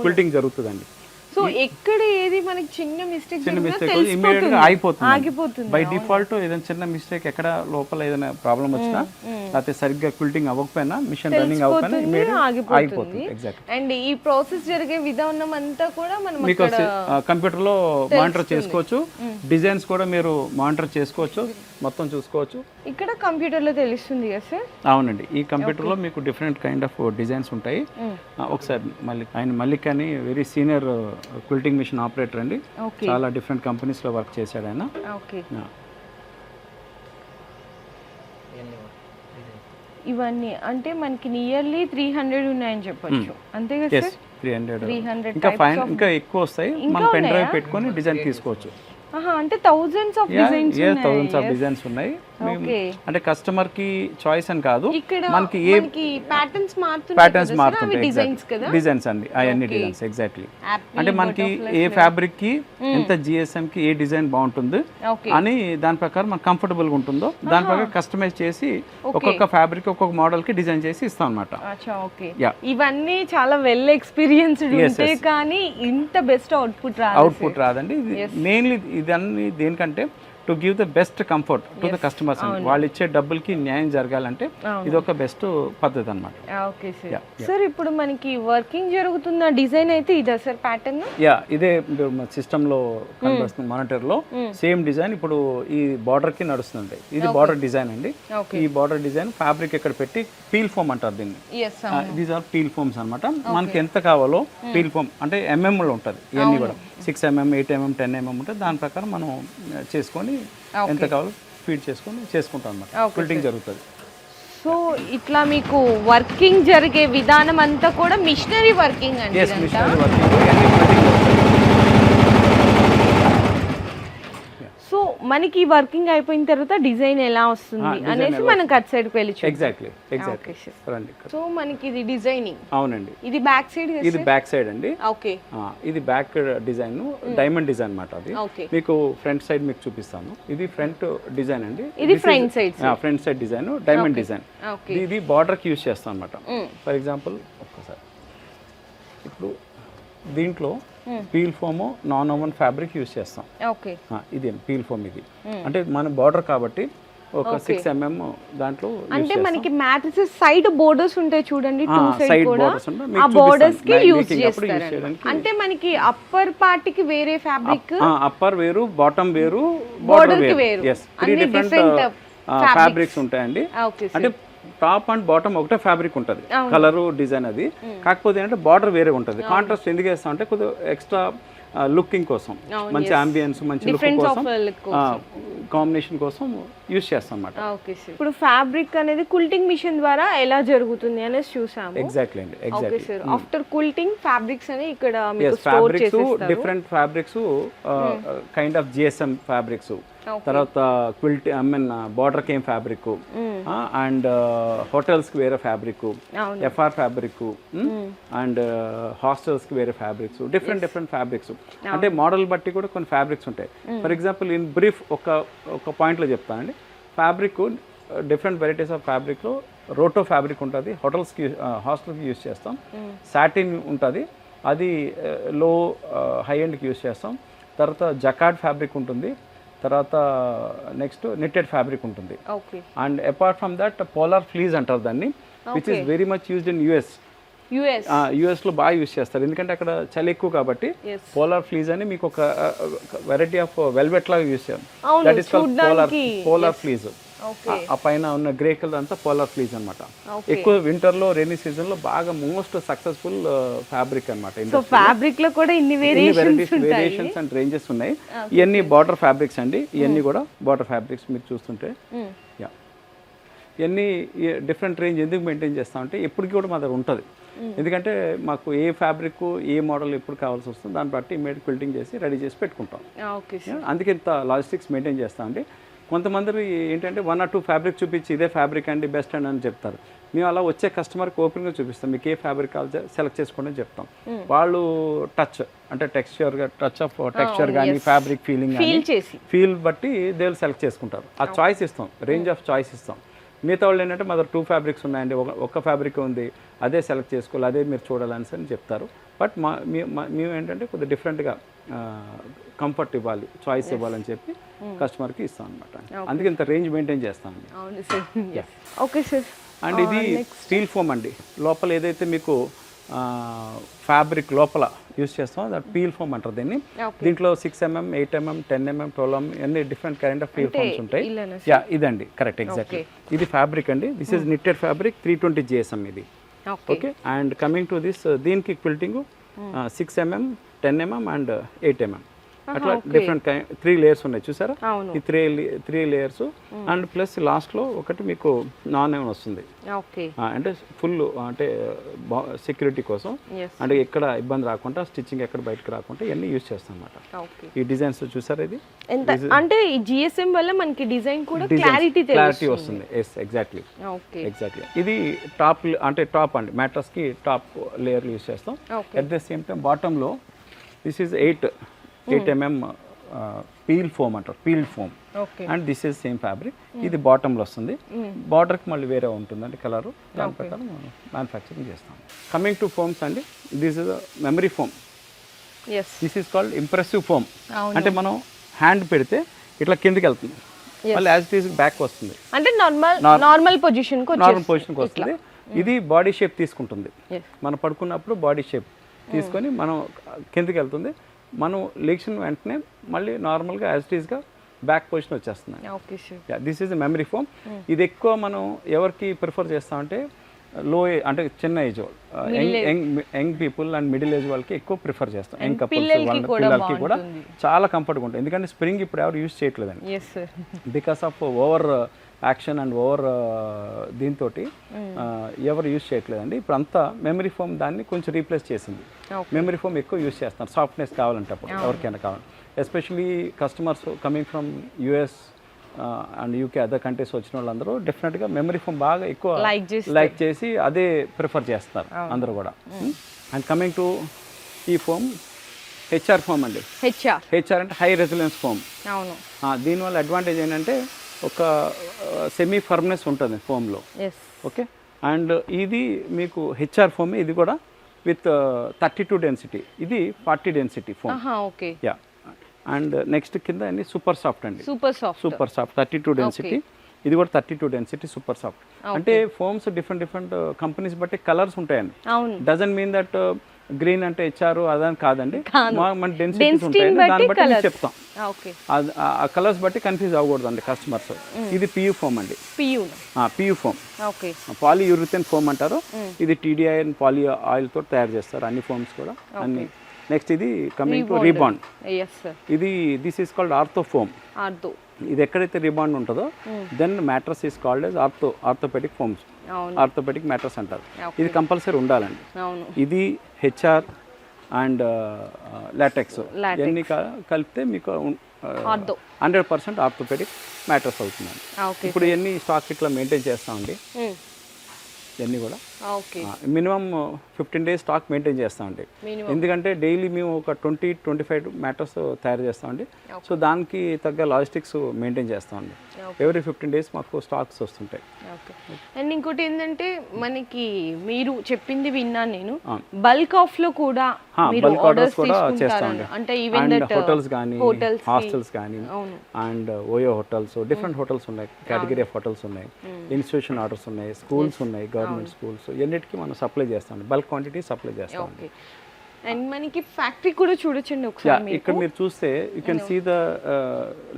క్విల్టింగ్ జరుగుతుందండి. సో ఎక్కడ ఏది మనకి చిన్న మిస్టేక్ ఇమీడియట్ గా ఆగిపోతుంది. బై డిఫాల్ట్ ఏదైనా చిన్న మిస్టేక్ ఎక్కడ లోపల ఏదైనా ప్రాబ్లం వచ్చినా లేకపోతే సరిగ్గా క్విల్టింగ్ అవ్వకపోయినా మిషన్ రన్నింగ్ అవ్వకపోయినా ఇమీడియట్ ఆగిపోతుంది. ఎగ్జాక్ట్. అండ్ ఈ ప్రాసెస్ జరిగే విధానం అంతా కూడా మనం మీకు కంప్యూటర్ లో మానిటర్ చేసుకోవచ్చు, డిజైన్స్ కూడా మీరు మానిటర్ చేసుకోవచ్చు, మొత్తం చూసుకోవచ్చు. ఇక్కడ కంప్యూటర్ లో తెలుస్తుంది కదా సార్? అవునండి, ఈ కంప్యూటర్ లో మీకు డిఫరెంట్ కైండ్ ఆఫ్ డిజైన్స్ ఉంటాయి. ఒకసారి మల్లిక్ అని very senior quilting machine operator అండి, చాలా డిఫరెంట్ కంపెనీస్ లో వర్క్ చేశాడు ఆయన. ఇవన్నీ అంటే మనకి నియర్లీ 300 ఉన్నాయని చెప్పొచ్చు, అంతే కదా సార్? 300 ఇంకా ఎక్కువ వస్తాయి. మనం పెన్ డ్రైవ్ పెట్టుకొని డిజైన్ తీసుకోవచ్చు. అంటే థౌజండ్స్ ఆఫ్ డిజైన్స్ ఉన్నాయి. అంటే కస్టమర్ కి చాయిస్ అని కాదు, మనకి ఏ ప్యాటర్న్స్ మారుతుంటాయి, డిజైన్స్ అండి అవన్నీ డిజైన్స్. ఎగ్జాక్ట్లీ. అంటే మనకి ఏ ఫ్యాబ్రిక్ కి ఎంత జిఎస్ఎం కి ఏ డిజైన్ బాగుంటుంది అని దాని ప్రకారం మనకు కంఫర్టబుల్ గా ఉంటుందో దాని ప్రకారం కస్టమైజ్ చేసి ఒక్కొక్క ఫ్యాబ్రిక్ ఒక్కొక్క మోడల్ కి డిజైన్ చేసి ఇస్తాం అనమాట. ఇవన్నీ చాలా వెల్ ఎక్స్పీరియన్స్డ్ ఉంటే కానీ ఇంత బెస్ట్ అవుట్పుట్ రాదండి. మెయిన్లీ ఇదన్నీ దేనికంటే to give the best comfort to the customers. వాళ్ళు ఇచ్చే డబ్బులకి న్యాయం జరగాలంటే ఇది ఒక బెస్ట్ పద్ధతి అనమాట. ఓకే సార్, ఇప్పుడు మనకి వర్కింగ్ జరుగుతున్న డిజైన్ అయితే ఇదా సార్ ప్యాటర్న్? ఇదే సిస్టమ్ లో కనిపిస్తుంది మానిటర్ లో సేమ్ డిజైన్ ఇప్పుడు ఈ బార్డర్ కి నడుస్తుంది. ఇది బార్డర్ డిజైన్ అండి. ఈ బార్డర్ డిజైన్ ఫ్యాబ్రిక్ ఇక్కడ పెట్టి పీల్ ఫోమ్ అంటారు దీన్ని. దీస్ ఆర్ పీల్ ఫోమ్స్ అనమాట. మనకి ఎంత కావాలో పీల్ ఫోమ్ అంటే ఎంఎం లో ఉంటుంది. ఇవన్నీ కూడా 6 mm, 8 mm, 10 mm ఉంటుంది. దాని ప్రకారం మనం చేసుకొని ఎంత కావాలో ఫీడ్ చేసుకుంటాం అన్నమాట. క్విల్టింగ్ జరుగుతుంది. సో ఇట్లా మీకు వర్కింగ్ జరిగే విధానం అంతా కూడా మిషనరీ వర్కింగ్ అండి. సో మనకి వర్కింగ్ అయిపోయిన తర్వాత డిజైన్ ఎలా వస్తుంది అనేసి మనం కట్ సైడ్ కి వెళ్ళి ఎగ్జాక్ట్లీ. సో మనకి ఇది డిజైనింగ్. అవునండి, ఇది బ్యాక్ సైడ్. ఇది బ్యాక్ సైడ్ అండి. ఓకే, ఇది బ్యాక్ డిజైన్, డైమండ్ డిజైన్ అన్నమాట. అది మీకు ఫ్రంట్ సైడ్ మీకు చూపిస్తాను. ఇది ఫ్రంట్ డిజైన్ అండి. ఇది front side design, diamond design. ఇది బార్డర్ కి యూస్ చేస్తాం అన్నమాట. ఫర్ ఎగ్జాంపుల్ ఒక్కసారి ఇప్పుడు దీంట్లో peel foam non oven fabric use చేస్తాం. ఇది పీల్ ఫోమ్. ఇది అంటే మన బార్డర్ కాబట్టి ఒక 6 mm దాంట్లో అంటే మనకి మ్యాట్రిసెస్ సైడ్ బోర్డర్స్ ఉంటాయి చూడండి, టూ సైడ్ కూడా ఆ బోర్డర్స్ కి యూస్ చేస్తారు. అంటే మనకి అప్పర్ పార్ట్ కి వేరే ఫ్యాబ్రిక్, అప్పర్ వేరు, బాటమ్ వేరు, బోర్డర్ వేరు. yes, 3 different ఫ్యాబ్రిక్స్ ఉంటాయండి. అంటే టాప్ అండ్ బాటమ్ ఒకటే ఫ్యాబ్రిక్ ఉంటుంది, కలరు డిజైన్ అది. కాకపోతే ఏంటంటే బార్డర్ వేరే ఉంటుంది. కాంట్రాస్ట్ ఎందుకు వేస్తాం అంటే కొద్దిగా ఎక్స్ట్రా లుకింగ్ కోసం, మంచి అంబియన్స్, మంచి లుక్ కోసం, కాంబినేషన్ కోసం యూస్ చేస్తాం అన్నమాట. ఇప్పుడు ఫ్యాబ్రిక్ అనేది కుల్టింగ్ మిషన్ ద్వారా ఎలా జరుగుతుంది అనేసి చూసాము. ఎగ్జాక్ట్లీ అండి, ఎగ్జాక్ట్లీ. ఆఫ్టర్ కుల్టింగ్ ఫ్యాబ్రిక్స్ అని ఇక్కడ fabrics different fabrics, kind of GSM fabrics, తర్వాత quilt I mean border came fabric, and hotels కి వేరే fabric, FR fabric, and hostels కి వేరే ఫ్యాబ్రిక్స్, డిఫరెంట్ ఫ్యాబ్రిక్స్. అంటే మోడల్ బట్టి కూడా కొన్ని ఫ్యాబ్రిక్స్ ఉంటాయి. ఫర్ ఎగ్జాంపుల్ ఇన్ బ్రీఫ్ ఒక పాయింట్లో చెప్తానండి. ఫ్యాబ్రిక్ డిఫరెంట్ వెరైటీస్ ఆఫ్ ఫ్యాబ్రిక్లో రోటో ఫ్యాబ్రిక్ ఉంటుంది, హోటల్స్కి హాస్టల్కి యూస్ చేస్తాం. సాటిన్ ఉంటుంది, అది లో హై ఎండ్కి యూస్ చేస్తాం. తర్వాత జకార్డ్ ఫ్యాబ్రిక్ ఉంటుంది, తర్వాత నెక్స్ట్ నెట్టెడ్ ఫ్యాబ్రిక్ ఉంటుంది. And apart from that polar fleece అంటారు దాన్ని, which is very much used in US లో బాగా యూస్ చేస్తారు. ఎందుకంటే అక్కడ చలి ఎక్కువ కాబట్టి పోలార్ ఫ్లీజ్ అని మీకు ఒక వెరైటీ ఆఫ్ వెల్వెట్ లాగా యూస్ చేస్తారు. That is called polar ఫ్లీజ్. Okay ఆ పైన ఉన్న గ్రే కలర్ అంతా పోలార్ ఫ్లీస్ అనమాట. ఓకే ఎక్కువ వింటర్లో రైనీ సీజన్లో బాగా మోస్ట్ సక్సెస్ఫుల్ ఫ్యాబ్రిక్ అనమాట. సో ఫ్యాబ్రిక్ లో కూడా ఇన్ని వేరియేషన్స్ అండ్ రేంజెస్ ఉన్నాయి. ఇవన్నీ బార్డర్ ఫ్యాబ్రిక్స్ అండి. ఇవన్నీ కూడా బార్డర్ ఫ్యాబ్రిక్స్ మీరు చూస్తుంటే యా ఇవన్నీ డిఫరెంట్ రేంజ్ ఎందుకు మెయింటైన్ చేస్తామంటే ఎప్పటికీ కూడా మా దగ్గర ఉంటుంది. ఎందుకంటే మాకు ఏ ఫ్యాబ్రిక్ ఏ మోడల్ ఎప్పుడు కావాల్సి వస్తుంది దాన్ని బట్టి ఇమీడియట్ క్విల్టింగ్ చేసి రెడీ చేసి పెట్టుకుంటాం. అందుకే ఇంత లాజిస్టిక్స్ మెయింటైన్ చేస్తామండి. కొంతమంది ఏంటంటే 1 or 2 ఫ్యాబ్రిక్ చూపించి ఇదే ఫ్యాబ్రిక్ అండి బెస్ట్ అండి అని చెప్తారు. మేము అలా వచ్చే కస్టమర్కి ఓపెన్గా చూపిస్తాం. మీకు ఏ ఫ్యాబ్రిక్ కావాలి సెలెక్ట్ చేసుకోండి అని చెప్తాం. వాళ్ళు టచ్ అంటే టెక్స్చర్గా టచ్ ఆఫ్ టెక్స్చర్ కానీ ఫ్యాబ్రిక్ ఫీలింగ్ ఫీల్ బట్టి దే విల్ సెలెక్ట్ చేసుకుంటారు. ఆ చాయిస్ ఇస్తాం, రేంజ్ ఆఫ్ చాయిస్ ఇస్తాం. మిగతా వాళ్ళు ఏంటంటే మా దగ్గర 2 ఫ్యాబ్రిక్స్ ఉన్నాయండి, ఒక ఫ్యాబ్రిక్ ఉంది, అదే సెలెక్ట్ చేసుకోవాలి, అదే మీరు చూడాలని అని చెప్తారు. బట్ మేము ఏంటంటే కొద్దిగా డిఫరెంట్గా కంఫర్ట్ ఇవ్వాలి, చాయిస్ ఇవ్వాలని చెప్పి కస్టమర్కి ఇస్తాం అనమాట. అందుకే ఇంత రేంజ్ మెయింటైన్ చేస్తామండి. Okay sir. అండ్ ఇది స్టీల్ ఫోమ్ అండి. లోపల ఏదైతే మీకు ఫ్యాబ్రిక్ లోపల యూస్ చేస్తాం దట్ పీల్ ఫోమ్ అంటారు దీన్ని. దీంట్లో 6mm, 8mm, 10mm, 12mm అన్ని different kind of peel foams ఉంటాయి. యా ఇదండి కరెక్ట్ ఎగ్జాక్ట్లీ. ఇది ఫ్యాబ్రిక్ అండి. This is knitted fabric 320 GSM ఇది. Okay and coming to this దీనికి quilting 6mm, 10mm and 8mm అట్లా డిఫరెంట్ 3 లేయర్స్ ఉన్నాయి చూసారా. ఈ 3 లేయర్స్ అండ్ ప్లస్ లాస్ట్లో ఒకటి మీకు నాన్ ఏమైనా వస్తుంది అంటే ఫుల్ అంటే సెక్యూరిటీ కోసం అంటే ఎక్కడ ఇబ్బంది రాకుండా స్టిచ్చింగ్ ఎక్కడ బయటకు రాకుండా ఇవన్నీ యూజ్ చేస్తాం అనమాట. ఈ డిజైన్స్ చూసారా ఇది అంటే ఈ GSM వల్ల మనకి డిజైన్ కూడా క్లారిటీ వస్తుంది. Yes exactly. ఇది టాప్ అంటే టాప్ అండి మ్యాట్రస్ కి టాప్ లేయర్ యూజ్ చేస్తాం. At the same time bottom లో this is 8mm peel foam అంటారు, peeled foam. And this is same fabric. ఇది బాటంలో వస్తుంది. బార్డర్కి మళ్ళీ వేరే ఉంటుందండి కలరు. దాని ప్రకారం మ్యానుఫ్యాక్చరింగ్ చేస్తాం. కమింగ్ టు ఫోమ్స్ అండి, this is memory foam. This is called impressive foam. అంటే మనం హ్యాండ్ పెడితే ఇట్లా కిందికి వెళ్తుంది, మళ్ళీ యాజ్ ఇట్ ఈస్ బ్యాక్ వస్తుంది, అంటే నార్మల్ పొజిషన్కి వస్తుంది. ఇది బాడీ షేప్ తీసుకుంటుంది. మనం పడుకున్నప్పుడు బాడీ షేప్ తీసుకొని మనం కిందికి వెళ్తుంది. మనం లేచిన వెంటనే మళ్ళీ నార్మల్గా యాజ్ ఇట్ ఈస్గా బ్యాక్ పొజిషన్ వచ్చేస్తుంది. This is memory foam. ఇది ఎక్కువ మనం ఎవరికి ప్రిఫర్ చేస్తామంటే లో అంటే చిన్న age young people and middle age వాళ్ళకి ఎక్కువ ప్రిఫర్ చేస్తాం. యంగ్ కపుల్స్ పిల్లలకి కూడా చాలా కంఫర్ట్గా ఉంటుంది. ఎందుకంటే స్ప్రింగ్ ఇప్పుడు ఎవరు యూజ్ చేయట్లేదండి because of over action and over దీంతో ఎవరు యూజ్ చేయట్లేదండి. ఇప్పుడు అంతా మెమరీ ఫోమ్ దాన్ని కొంచెం రీప్లేస్ చేసింది. మెమరీ ఫోమ్ ఎక్కువ యూజ్ చేస్తున్నారు సాఫ్ట్నెస్ కావాలంటే అప్పుడు ఎవరికైనా కావాలి. Especially customers coming from US and UK other countries వచ్చిన వాళ్ళందరూ డెఫినెట్గా మెమరీ ఫోమ్ బాగా ఎక్కువ లైక్ చేసి అదే ప్రిఫర్ చేస్తున్నారు అందరూ కూడా. అండ్ కమింగ్ టు ఈ ఫోమ్ HR ఫోమ్ అండి. HR అంటే హై రెసిలెన్స్ ఫోమ్. దీనివల్ల అడ్వాంటేజ్ ఏంటంటే ఒక సెమీ ఫర్మ్నెస్ ఉంటుంది ఫోమ్లో. ఓకే అండ్ ఇది మీకు HR ఫోమ్. ఇది కూడా విత్ 32 డెన్సిటీ, ఇది 40 density foam. Yeah and next కింద అన్ని సూపర్ సాఫ్ట్ అండి. Super soft 32 density. ఇది కూడా 32 డెన్సిటీ సూపర్ సాఫ్ట్. అంటే ఫోమ్స్ డిఫరెంట్ కంపెనీస్ బట్టి కలర్స్ ఉంటాయండి. డజంట్ మీన్ దట్ గ్రీన్ అంటే HR అదని కాదండి. మన డెన్సిటీస్ ఉంటాయి, దాన్ని బట్టి మేము చెప్తాం. ఆ కలర్స్ బట్టి కన్ఫ్యూజ్ అవ్వకూడదు అండి కస్టమర్స్. ఇది PU ఫోమ్ అండి. PU ఫోమ్ పాలియూరిథేన్ ఫోమ్ అంటారు. ఇది TDI అండ్ పాలి ఆయిల్ తో తయారు చేస్తారు అన్ని ఫోమ్స్ కూడా అన్ని. నెక్స్ట్ ఇది కమింగ్ టు రీబాండ్. ఇది this is called ortho foam. ఇది ఎక్కడైతే రీబాండ్ ఉంటుందో then mattress is called as orthopaedic foams. Orthopaedic mattress అంటారు. ఇది కంపల్సరీ ఉండాలండి. ఇది HR అండ్ లాటెక్స్ ఇవన్నీ కలిపితే మీకు 100% ఆర్థోపెడిక్ మ్యాట్రస్ అవుతుందండి. ఇప్పుడు ఇవన్నీ స్టాక్ ఇట్లా మెయింటైన్ చేస్తామండి. ఇవన్నీ కూడా మినిమం 15 days స్టాక్ మెయింటైన్ చేస్తామండి. ఎందుకంటే డైలీ మేము ఒక 20-25 మ్యాటర్స్ తయారు చేస్తామండి. సో దానికి తగ్గ లాజిస్టిక్స్ మెయింటైన్ చేస్తామండి. ఎవ్రీ 15 days మాకు స్టాక్స్ వస్తుంటాయి. అండ్ ఇంకోటి ఏంటంటే మనకి మీరు చెప్పింది విన్నాను నేను, బల్క్ ఆఫ్ లో కూడా బల్క్ ఆర్డర్స్ కూడా చేస్తామండి. అంటే ఈవెన్ హోటల్స్ కానీ హాస్టల్స్ కానీ and OYO hotels different hotels ఉన్నాయి, కేటగిరీ ఆఫ్ హోటల్స్ ఉన్నాయి, ఇన్స్టిట్యూషన్ ఆర్డర్స్ ఉన్నాయి, స్కూల్స్ ఉన్నాయి, గవర్నమెంట్ స్కూల్స్ ఎన్నిటికీ మనం సప్లై చేస్తాం. బల్క్ క్వాంటిటీ సప్లై చేస్తాం. అండ్ మనకి ఫ్యాక్టరీ కూడా చూడొచ్చండి ఒకసారి. ఇక్కడ మీరు చూస్తే you can see the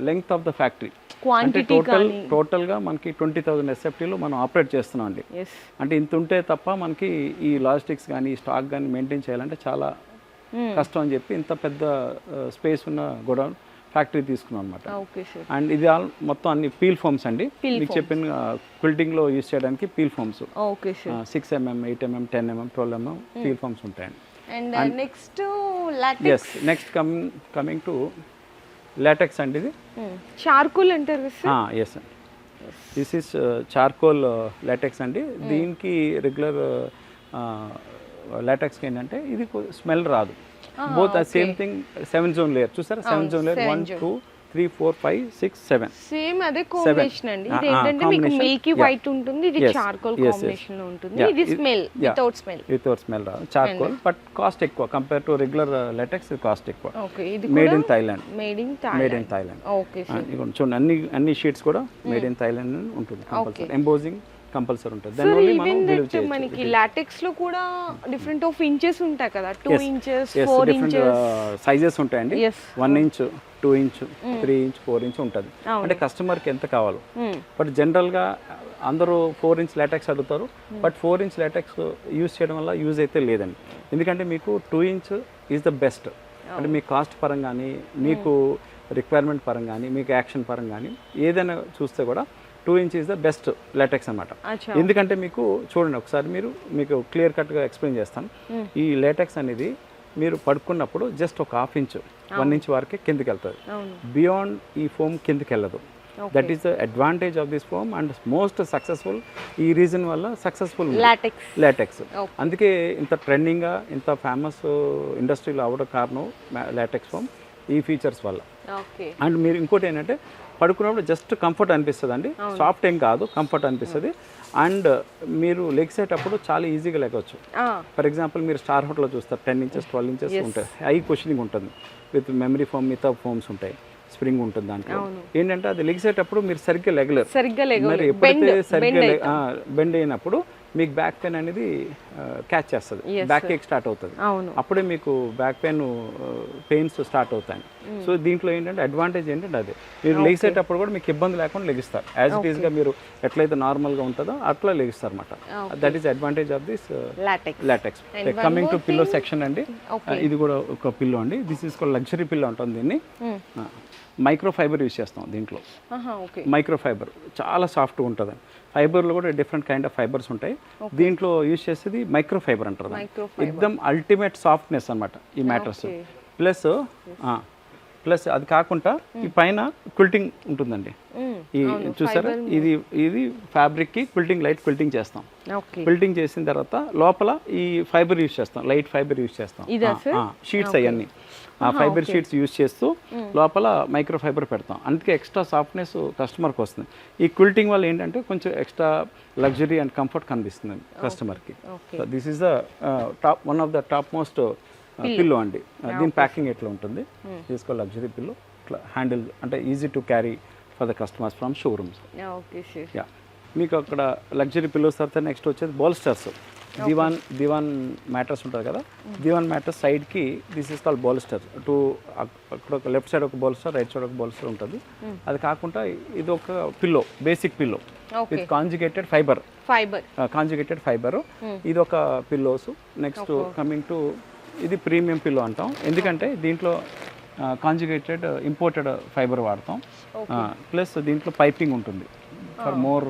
length of the factory. Quantity కానీ టోటల్గా మనకి 20,000 ఎస్ఎఫ్టీలో మనం ఆపరేట్ చేస్తున్నాం అండి. ఎస్ అంటే ఇంత ఉంటే తప్ప మనకి ఈ లాజిస్టిక్స్ కానీ స్టాక్ కానీ మెయింటైన్ చేయాలంటే చాలా కష్టం అని చెప్పి ఇంత పెద్ద స్పేస్ ఉన్న గోడౌన్ ఫ్యాక్టరీ తీసుకున్నాం అనమాట. Okay sir. అండ్ ఇది మొత్తం అన్ని పీల్ ఫోమ్స్ అండి. మీకు చెప్పిన క్విల్టింగ్లో యూజ్ చేయడానికి peel foams okay sir. 6 mm, 8 mm, 10 mm, 12 mm peel foams ఉంటాయండి. And next latex. Next coming to latex అండి. ఇది చార్కోల్ అంటారు కదా సార్? ఎస్ అండి. దిస్ ఈస్ చార్కోల్ లాటెక్స్ అండి. దీనికి రెగ్యులర్ లాటెక్స్కి ఏంటంటే ఇది స్మెల్ రాదు. Both same thing 7 zone layer చూసారా? 7 zone లేయర్ 1 2 3 4 5 6 7 సేమ్ అదే కాంబినేషన్ అండి. ఇది ఏంటంటే మీకు మిల్కీ వైట్ ఉంటుంది, ఇది చార్కోల్ కాంబినేషన్ లో ఉంటుంది. ఇది స్మెల్ వితౌట్ స్మెల్ రాదు చార్కోల్, బట్ కాస్ట్ ఎక్కువ compare to regular LaTeX. Cost ఎక్కువ. ఓకే. ఇది made in Thailand. Made in Thailand. Okay sir. చూడండి అన్ని షీట్స్ కూడా మేడ్ ఇన్ థాయిలాండ్ ఉంటుంది. కంపల్సరీ ఎంబోజింగ్ కంపల్సరీ ఉంటుంది. దాని వల్ల మనం డెలివరీ చేయొచ్చు. మనకి లాటెక్స్ లో కూడా డిఫరెంట్ ఆఫ్ ఇంచెస్ ఉంటాయి కదా, 2 inches 4 inches సైజెస్ ఉంటాయండి. 1 inch 2 inch 3 inch 4 inch ఉంటుంది. అంటే కస్టమర్కి ఎంత కావాలో. బట్ జనరల్గా అందరూ 4 inch లాటెక్స్ అడుగుతారు. బట్ 4 inch లాటెక్స్ యూజ్ చేయడం వల్ల యూజ్ అయితే లేదండి. ఎందుకంటే మీకు 2 inch ఈజ్ ద బెస్ట్. అంటే మీ కాస్ట్ పరంగా కానీ, మీకు రిక్వైర్మెంట్ పరంగా కానీ, మీకు యాక్షన్ పరంగా కానీ ఏదైనా చూస్తే కూడా 2 inch is the best LaTeX అనమాట. ఎందుకంటే మీకు చూడండి ఒకసారి మీకు క్లియర్ కట్గా ఎక్స్ప్లెయిన్ చేస్తాను. ఈ లాటెక్స్ అనేది మీరు పడుకున్నప్పుడు జస్ట్ ఒక 1/2 inch 1 inch వరకే కిందకి వెళ్తుంది. బియాండ్ ఈ ఫోమ్ కిందకి వెళ్ళదు. That is the advantage of this foam and most successful. ఈ రీజన్ వల్ల సక్సెస్ఫుల్ లాటెక్స్. అందుకే ఇంత ట్రెండింగ్గా ఇంత ఫేమస్ ఇండస్ట్రీలో అవ్వడం కారణం లాటెక్స్ ఫోమ్ ఈ ఫీచర్స్ వల్ల. అండ్ మీరు ఇంకోటి ఏంటంటే పడుకున్నప్పుడు జస్ట్ కంఫర్ట్ అనిపిస్తుంది అండి. సాఫ్ట్ ఏం కాదు, కంఫర్ట్ అనిపిస్తుంది. అండ్ మీరు లెగ్సేటప్పుడు చాలా ఈజీగా లెగవచ్చు. ఫర్ ఎగ్జాంపుల్ మీరు స్టార్ హోటల్లో చూస్తారు 10 inches 12 inches ఉంటాయి. హై కుషనింగ్ ఉంటుంది. విత్ మెమరీ ఫోమ్, మిగతా ఫోమ్స్ ఉంటాయి, స్ప్రింగ్ ఉంటుంది. దాంట్లో ఏంటంటే అది లెగిసేటప్పుడు మీరు సరిగ్గా లెగలేరు. మరి ఎప్పుడైతే సరిగ్గా బెండ్ అయినప్పుడు మీకు బ్యాక్ పెయిన్ అనేది క్యాచ్ చేస్తుంది, బ్యాక్ ఏక్ స్టార్ట్ అవుతుంది. అప్పుడే మీకు బ్యాక్ పెయిన్స్ స్టార్ట్ అవుతాయి. సో దీంట్లో ఏంటంటే అడ్వాంటేజ్ ఏంటంటే అదే మీరు లెగిసేటప్పుడు కూడా మీకు ఇబ్బంది లేకుండా లెగిస్తారు. యాజ్ ఇట్ ఈస్గా మీరు ఎట్లయితే నార్మల్గా ఉంటుందో అట్లా లెగిస్తారు అనమాట. That is advantage of this LaTeX. Coming to pillow section అండి. ఇది కూడా ఒక పిల్లో అండి. This is called luxury pillow ఉంటుంది. దీన్ని మైక్రో ఫైబర్ యూజ్ చేస్తాం దీంట్లో. మైక్రో ఫైబర్ చాలా సాఫ్ట్గా ఉంటుంది. ఫైబర్లో కూడా డిఫరెంట్ కైండ్ ఆఫ్ ఫైబర్స్ ఉంటాయి. దీంట్లో యూజ్ చేసేది మైక్రో ఫైబర్ అంటారు. ఎక్దమ్ అల్టిమేట్ సాఫ్ట్నెస్ అనమాట ఈ మ్యాటర్స్. ప్లస్ అది కాకుండా ఈ పైన క్విల్టింగ్ ఉంటుందండి. ఈ చూసారా, ఇది ఫ్యాబ్రిక్కి లైట్ క్విల్టింగ్ చేస్తాం. క్విల్టింగ్ చేసిన తర్వాత లోపల ఈ ఫైబర్ యూజ్ చేస్తాం, లైట్ ఫైబర్ యూజ్ చేస్తాం. షీట్స్ అవన్నీ ఫైబర్ షీట్స్ యూజ్ చేస్తూ లోపల మైక్రో ఫైబర్ పెడతాం. అందుకే ఎక్స్ట్రా సాఫ్ట్నెస్ కస్టమర్కి వస్తుంది. ఈ క్విల్టింగ్ వల్ల ఏంటంటే కొంచెం ఎక్స్ట్రా లగ్జరీ అండ్ కంఫర్ట్ కనిపిస్తుంది కస్టమర్కి. This is the one of the top most pillow అండి. దీని ప్యాకింగ్ ఎట్లా ఉంటుంది, తీసుకో లగ్జరీ పిల్లో. ఇట్లా హ్యాండిల్ అంటే easy to carry for the customers from showrooms. Yeah, మీకు అక్కడ లగ్జరీ పిల్లోస్ తర్వాత నెక్స్ట్ వచ్చేది బోల్స్టర్స్. దివాన్ మ్యాట్రస్ ఉంటుంది కదా, దివాన్ మ్యాట్రస్ సైడ్కి దిస్ ఈస్ కాల్డ్ బోల్స్టర్. అక్కడ ఒక లెఫ్ట్ సైడ్ ఒక బోల్స్టర్, రైట్ సైడ్ ఒక బోల్స్టర్ ఉంటుంది. అది కాకుండా ఇది ఒక pillow, basic pillow with conjugated fibre. ఇది ఒక పిల్లోస్. నెక్స్ట్ కమింగ్ టు ఇది ప్రీమియం పిల్లో అంటాం. ఎందుకంటే దీంట్లో కాంజుగేటెడ్ ఇంపోర్టెడ్ ఫైబర్ వాడతాం. ప్లస్ దీంట్లో పైపింగ్ ఉంటుంది for more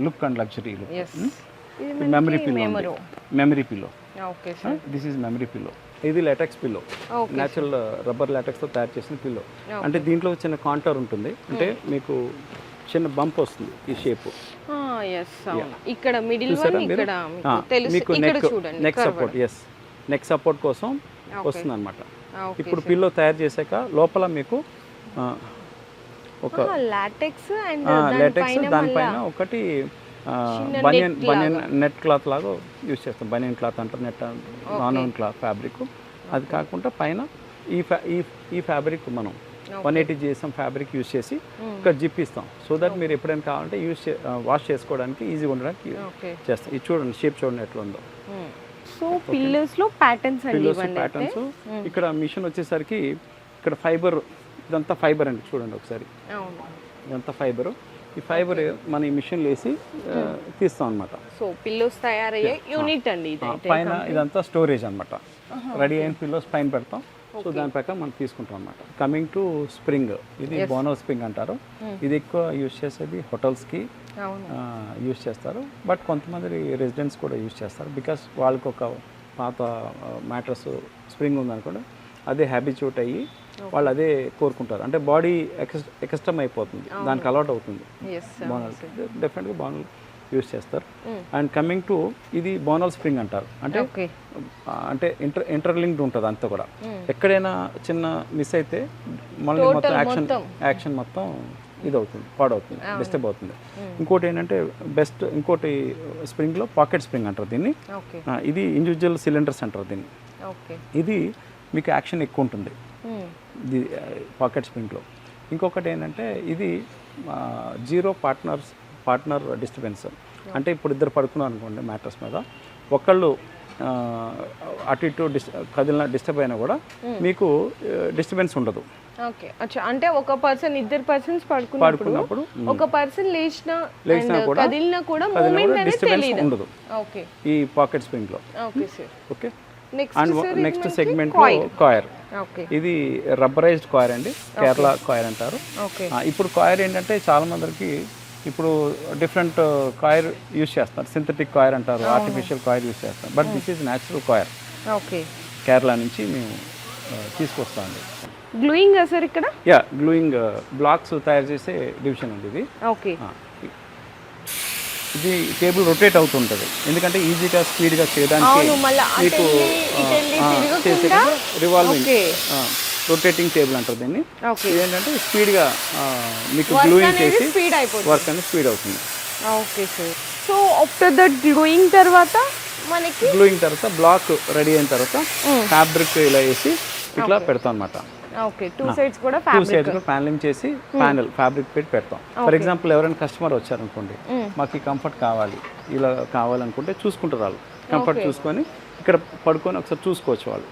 look and luxury look. Memory pillow. This is memory pillow. ఇది లాటెక్స్ పిల్లో, న్యాచురల్ రబ్బర్ లాటెక్స్తో తయారు చేసిన పిల్లో. అంటే దీంట్లో చిన్న కాంటూర్ ఉంటుంది. అంటే మీకు చిన్న బంప్ వస్తుంది ఈ షేప్. మీకు నెక్ సపోర్ట్, నెక్ సపోర్ట్ కోసం వస్తుంది అనమాట. ఇప్పుడు పిల్లో తయారు చేశాక లోపల మీకు ఒక లాటెక్స్, దానిపైన ఒకటి బనియన్ నెట్ క్లాత్ లాగా యూజ్ చేస్తాం. బనియన్ క్లాత్ అంటారు, నెట్ నాన్ క్లాత్ ఫ్యాబ్రిక్. అది కాకుండా పైన ఈ ఫ్యాబ్రిక్ మనం 180 చేసాం ఫ్యాబ్రిక్ యూజ్ చేసి ఇక్కడ జిప్ ఇస్తాం. సో దట్ మీరు ఎప్పుడైనా కావాలంటే వాష్ చేసుకోవడానికి ఈజీగా ఉండడానికి చేస్తాం. ఇది చూడండి, షేప్ చూడండి ఎట్లా ఉందో. సో పిల్లోస్లో ప్యాటర్న్స్ ఇక్కడ మిషన్ వచ్చేసరికి ఇక్కడ ఫైబర్, ఇదంతా ఫైబర్ అండి. చూడండి ఒకసారి, ఇదంతా ఫైబరు. ఈ ఫైబర్ మన ఈ మిషన్లో వేసి తీస్తాం అనమాట. సో పిల్లోస్ తయారయ్యే యూనిట్ అండి ఇది. పైన ఇదంతా స్టోరేజ్ అనమాట. రెడీ అయిన పిల్లోస్ పైన పెడతాం. సో దాని ప్రకారం మనం తీసుకుంటాం అనమాట. కమింగ్ టు స్ప్రింగ్, ఇది బోనో స్ప్రింగ్ అంటారు. ఇది ఎక్కువ యూజ్ చేసేది హోటల్స్కి యూజ్ చేస్తారు. బట్ కొంతమంది రెసిడెంట్స్ కూడా యూజ్ చేస్తారు. బికాస్ వాళ్ళకి ఒక పాత మ్యాట్రస్ స్ప్రింగ్ ఉందనుకోండి, అదే హ్యాబిచ్యూట్ అయ్యి వాళ్ళు అదే కోరుకుంటారు. అంటే బాడీ ఎక్స్టమ్ అయిపోతుంది, దానికి అలవాటు అవుతుంది. బోనల్ డెఫినెట్గా బోనల్ యూజ్ చేస్తారు. అండ్ కమింగ్ టు ఇది బోనల్ స్ప్రింగ్ అంటారు. అంటే ఇంటర్లింక్డ్ ఉంటుంది అంతా కూడా. ఎక్కడైనా చిన్న మిస్ అయితే మళ్ళీ మొత్తం యాక్షన్ మొత్తం ఇది అవుతుంది, పాడవుతుంది, డిస్టర్బ్ అవుతుంది. ఇంకోటి ఏంటంటే ఇంకోటి స్ప్రింగ్లో పాకెట్ స్ప్రింగ్ అంటారు దీన్ని. ఇది ఇండివిజువల్ సిలిండర్స్ అంటారు దీన్ని. ఇది మీకు యాక్షన్ ఎక్కువ ఉంటుంది ఇది పాకెట్ స్ప్రింగ్లో. ఇంకొకటి ఏంటంటే ఇది జీరో పార్ట్నర్ డిస్టర్బెన్స్. అంటే ఇప్పుడు ఇద్దరు పడుకున్నారు అనుకోండి మ్యాట్రస్ మీద, ఒకళ్ళు అటు ఇటు డిస్టర్బ్ అయినా కూడా మీకు డిస్టర్బెన్స్ ఉండదు. అంటే ఒక పర్సన్ ఇద్దరు పర్సన్స్ పడుకున్నప్పుడు ఒక పర్సన్ లేచినా కూడా కదిలినా కూడా డిస్టర్బెన్స్ ఉండదు ఈ పాకెట్ స్ప్రింగ్లో. ఓకే. Next segment coir. ఇది రబ్బరైజ్డ్ కాయర్ అండి, కేరళ కాయర్ అంటారు. ఇప్పుడు కాయర్ ఏంటంటే చాలా మందికి ఇప్పుడు డిఫరెంట్ కాయర్ యూజ్ చేస్తారు. సింథటిక్ కాయర్ అంటారు, ఆర్టిఫిషియల్ కాయర్ యూజ్ చేస్తారు. But this is natural coir. Kerala నుంచి మేము తీసుకొస్తామండి. గ్లూయింగ్ సార్ ఇక్కడ? గ్లూయింగ్ బ్లాక్స్ తయారు చేసే డివిజన్ అండి ఇది. ఇది టేబుల్ రొటేట్ అవుతుంటుంది, ఎందుకంటే ఈజీగా స్పీడ్గా చేయడానికి మీకు రివాల్వింగ్ రొటేటింగ్ టేబుల్ అంటారు దీన్ని. ఏంటంటే స్పీడ్గా మీకు గ్లూయింగ్ చేసి వర్క్ అనేది స్పీడ్ అవుతుంది. Okay sir. So after that gluing తర్వాత బ్లాక్ రెడీ అయిన తర్వాత ఫ్యాబ్రిక్ ఇలా వేసి ఇట్లా పెడతాం అనమాట. టూ సైడ్స్ కూడా ప్యానలింగ్ చేసి ఫ్యాబ్రిక్ పెట్టి పెడతాం. ఫర్ ఎగ్జాంపుల్ ఎవరైనా కస్టమర్ వచ్చారనుకోండి, మాకు ఈ కంఫర్ట్ కావాలి, ఇలా కావాలనుకుంటే చూసుకుంటారు వాళ్ళు. కంఫర్ట్ చూసుకొని ఇక్కడ పడుకొని ఒకసారి చూసుకోవచ్చు వాళ్ళు.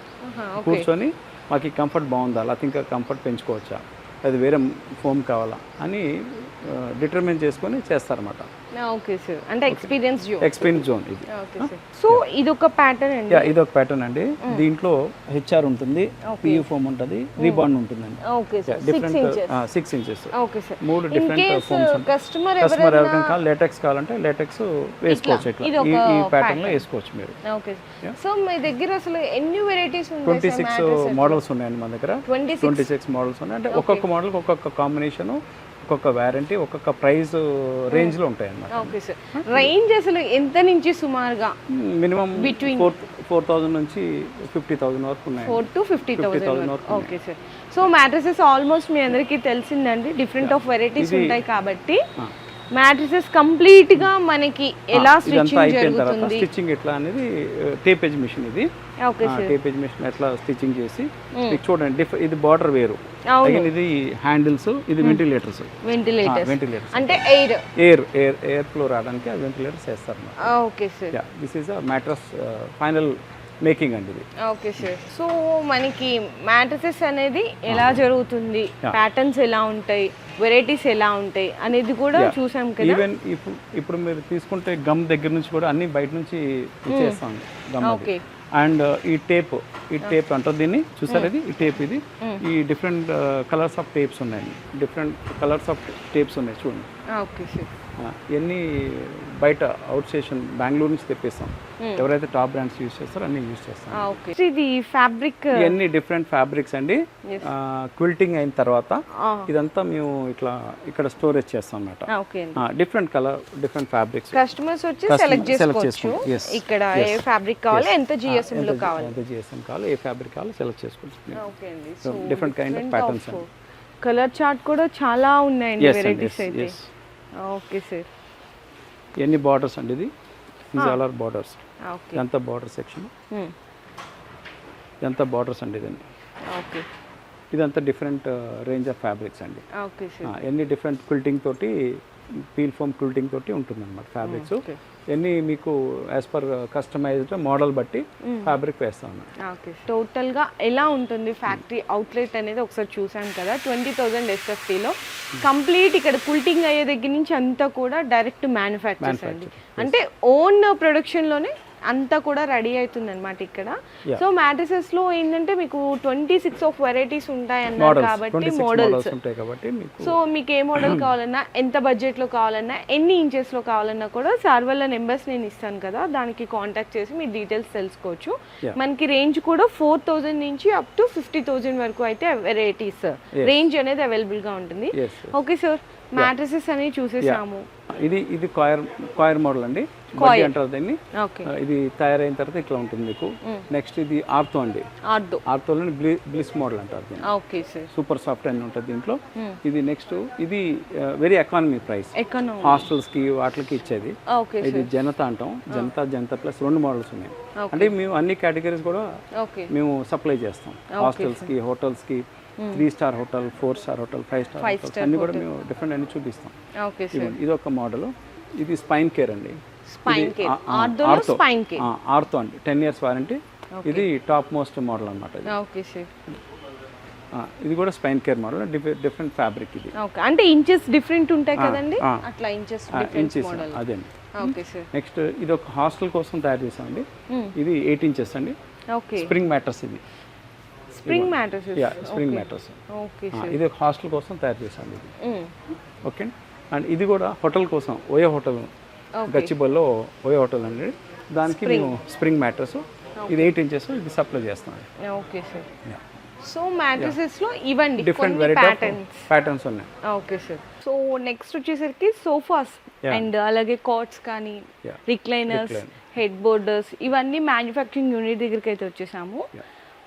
కూర్చొని మాకు ఈ కంఫర్ట్ బాగుందా, లేకపోతే ఇంకా కంఫర్ట్ పెంచుకోవచ్చా, అది వేరే ఫోమ్ కావాలా అని డిటర్మిన్ చేసుకొని చేస్తారన్నమాట. Okay sir. అంటే ఎక్స్పీరియన్స్ జోన్ ఇది. సో ఇది ఒక ప్యాటర్న్ అండి. ఇది ఒక ప్యాటర్న్ అండి. దీంట్లో హెచ్ఆర్ ఉంటుంది, పియు ఫోమ్ ఉంటుంది, రీబాండ్ ఉంటుందండి. Different 6 inches. మూడు డిఫరెంట్ ఫోమ్స్ ఉంటాయి. కస్టమర్ ఎవరికైనా లేటెక్స్ కావాలంటే లేటెక్స్ వేసుకోవచ్చు. ఇట్లా ఈ ప్యాటర్న్ లో వేసుకోవచ్చు మీరు. సో మీ దగ్గర అసలు ఎన్ని వెరైటీస్ ఉన్నాయి? 26 మోడల్స్ ఉన్నాయండి మన దగ్గర. 26 మోడల్స్ ఉన్నాయి. అంటే ఒక్కొక్క మోడల్ ఒక్కొక్క కాంబినేషన్, ఒక్కొక్క వారంటీ, ఒక్కొక్క ప్రైస్ రేంజ్ లో ఉంటాయి అన్నమాట. Okay sir. రేంజ్ అసలు ఎంత నుంచి సుమారుగా? మినిమం 4,000 నుంచి 50,000 వరకు ఉన్నాయి. 4 to 50,000 వరకు. Okay sir. So mattresses almost మీ అందరికీ తెలిసిందండి, డిఫరెంట్ ఆఫ్ వెరైటీస్ ఉంటాయి కాబట్టి మ్యాట్రసెస్ కంప్లీట్ గా మనకి ఎలా స్టిచ్చింగ్ జరుగుతుంది, స్టిచ్చింగ్ ఎట్లా అనేది టేపేజ్ మిషన్ ఇది. టేపేజ్ మిషన్ ఎట్లా స్టిచ్చింగ్ చేసి చూడండి. ఇది బార్డర్ వేరు, ఇది హ్యాండిల్స్, ఇది వెంటిలేటర్స్ అంటే ఎయిర్ ఫ్లో రావడానికి ఆ వెంటిలేటర్స్ వేస్తారు. Okay sir. This is a mattress final making అండి ఇది. Okay sir. సో మనకి మ్యాట్రసెస్ అనేది ఎలా జరుగుతుంది, ప్యాటర్న్స్ ఎలా ఉంటాయి, వెరైటీస్ ఎలా ఉంటాయి అనేది కూడా చూసాం కదా. ఈవెన్ ఇప్పుడు మీరు తీసుకుంటే గమ్ దగ్గర నుంచి కూడా అన్ని బయట నుంచి ఇచ్చేస్తాం గమ్. అండ్ ఈ టేప్ అంటారు దీన్ని, చూసారు ఇది ఈ టేప్. ఇది ఈ డిఫరెంట్ కలర్స్ ఆఫ్ టేప్స్ ఉన్నాయండి, డిఫరెంట్ కలర్స్ ఆఫ్ టేప్స్ ఉన్నాయి చూడండి. ఇవన్నీ బయట అవుట్ స్టేషన్ బెంగళూరు నుంచి తెప్పిస్తాం. ఎవరైతే టాప్ బ్రాండ్స్ యూజ్ చేస్తారో అన్ని యూజ్ చేస్తాం. ఇది ఫ్యాబ్రిక్, ఇవన్నీ డిఫరెంట్ ఫ్యాబ్రిక్స్ అండి. క్విల్టింగ్ అయిన తర్వాత ఇదంతా మేము ఇట్లా ఇక్కడ స్టోరేజ్ చేస్తాం అన్నమాట. Different colour, different fabrics customers వచ్చి సెలెక్ట్ చేసుకోవచ్చు. ఇక్కడ ఏ ఫ్యాబ్రిక్ కావాలి, ఎంత జిఎస్ఎం లో కావాలి, ఎంత జిఎస్ఎం కావాలి, ఏ ఫ్యాబ్రిక్ కావాలి సెలెక్ట్ చేసుకోవచ్చు. Different kind of patterns. Colour chart కూడా చాలా ఉన్నాయండి వెరైటీస్ అయితే. Okay sir. ఎన్ని బార్డర్స్ అండి ఇది? All are borders. ఎంత బార్డర్ సెక్షన్, ఎంత బార్డర్స్ అండి ఇదండి. ఓకే. ఇదంతా డిఫరెంట్ రేంజ్ ఆఫ్ ఫ్యాబ్రిక్స్ అండి. Okay sir. ఎన్ని డిఫరెంట్ క్విల్టింగ్ తోటి, పీల్ ఫోమ్ క్విల్టింగ్ తోటి ఉంటుంది అనమాట ఫ్యాబ్రిక్స్. ఎన్ని మీకు యాజ్ పర్ కస్టమైజ్డ్ మోడల్ బట్టి ఫ్యాబ్రిక్ వేస్తాం. ఓకే, టోటల్గా ఎలా ఉంటుంది ఫ్యాక్టరీ అవుట్లెట్ అనేది ఒకసారి చూసాను కదా, 20,000 SFTలో కంప్లీట్ ఇక్కడ కుల్టింగ్ అయ్యే దగ్గర నుంచి అంతా కూడా డైరెక్ట్ మ్యానుఫ్యాక్చర్స్ అండి, అంటే ఓన్ ప్రొడక్షన్లోనే అంతా కూడా రెడీ అవుతుంది అనమాట ఇక్కడ. సో మ్యాట్రిసెస్ లో ఏంటంటే మీకు 26 ఆఫ్ వెరైటీస్ ఉంటాయి అన్నారు కాబట్టి మోడల్స్ ఉంటాయి కాబట్టి సో మీకు ఏ మోడల్ కావాలన్నా, ఎంత బడ్జెట్ లో కావాలన్నా, ఎన్ని ఇంచెస్ లో కావాలన్నా కూడా సార్ వాళ్ళ నెంబర్స్ నేను ఇస్తాను కదా, దానికి కాంటాక్ట్ చేసి మీ డీటెయిల్స్ తెలుసుకోవచ్చు. మనకి రేంజ్ కూడా 4,000 నుంచి అప్ టు 50,000 వరకు అయితే వెరైటీస్ రేంజ్ అనేది అవైలబుల్ గా ఉంటుంది. ఓకే సార్, మ్యాట్రిసెస్ అనేవి చూసేసాము. ఇది కాయర్ మోడల్ అండి, అంటారు దీన్ని. ఇది తయారైన తర్వాత ఇట్లా ఉంటుంది మీకు. నెక్స్ట్ ఇది ఆర్థో అండి, ఆర్థోలో బ్లిస్ మోడల్ అంటారు దీన్ని. సూపర్ సాఫ్ట్ అని ఉంటుంది దీంట్లో. ఇది నెక్స్ట్ ఇది వెరీ ఎకానమీ ప్రైస్, హాస్టల్స్ కి వాటికి ఇచ్చేది. ఇది జనతా అంటాం, జనతా ప్లస్ 2 మోడల్స్ ఉన్నాయి. అంటే మేము అన్ని కేటగిరీస్ కూడా మేము సప్లై చేస్తాం, హాస్టల్స్ కి, హోటల్స్ కి, 3 star hotel, 4 star hotel, 5 star hotels అన్ని కూడా మేము డిఫరెంట్ అన్ని చూపిస్తాం. ఇది ఒక మోడల్. ఇది స్పైన్ కేర్ అండి, ఆర్థో అండి, 10 years వారంటీ. ఇది టాప్ మోస్ట్ మోడల్ అనమాట. ఇది కూడా spine care model, different fabric. ఇది అంటే ఇంచెస్ డిఫరెంట్ ఉంటాయి కదండి, అట్లా ఇంచెస్ అదే. నెక్స్ట్ ఇది ఒక హాస్టల్ కోసం తయారు చేసామండి. ఇది 8 inches అండి, స్ప్రింగ్ మ్యాట్రస్. ఇది స్ప్రింగ్ మ్యాట్రస్, స్ప్రింగ్ మ్యాట్రస్. ఇది ఒక హాస్టల్ కోసం తయారు చేసాం ఇది. ఓకే, అండ్ ఇది కూడా హోటల్ కోసం, ఓయో హోటల్ గచ్చిబౌలిలో ఓయో హోటల్ అండి, దానికి మేము స్ప్రింగ్ మ్యాట్రస్. ఇది 8 inches, ఇది సప్లై చేస్తాం. ఓకే సార్, సో మ్యాట్రసెస్ లో ఇవ్వండి డిఫరెంట్ వెరైటీ ప్యాటర్న్స్ ఉన్నాయి. ఓకే సార్, సో నెక్స్ట్ వచ్చేసరికి సోఫాస్ అండ్ అలాగే కాట్స్ కానీ, రిక్లైనర్స్, హెడ్ బోర్డర్స్, ఇవన్నీ మ్యానుఫ్యాక్చరింగ్ యూనిట్ దగ్గరికి అయితే వచ్చేసాము.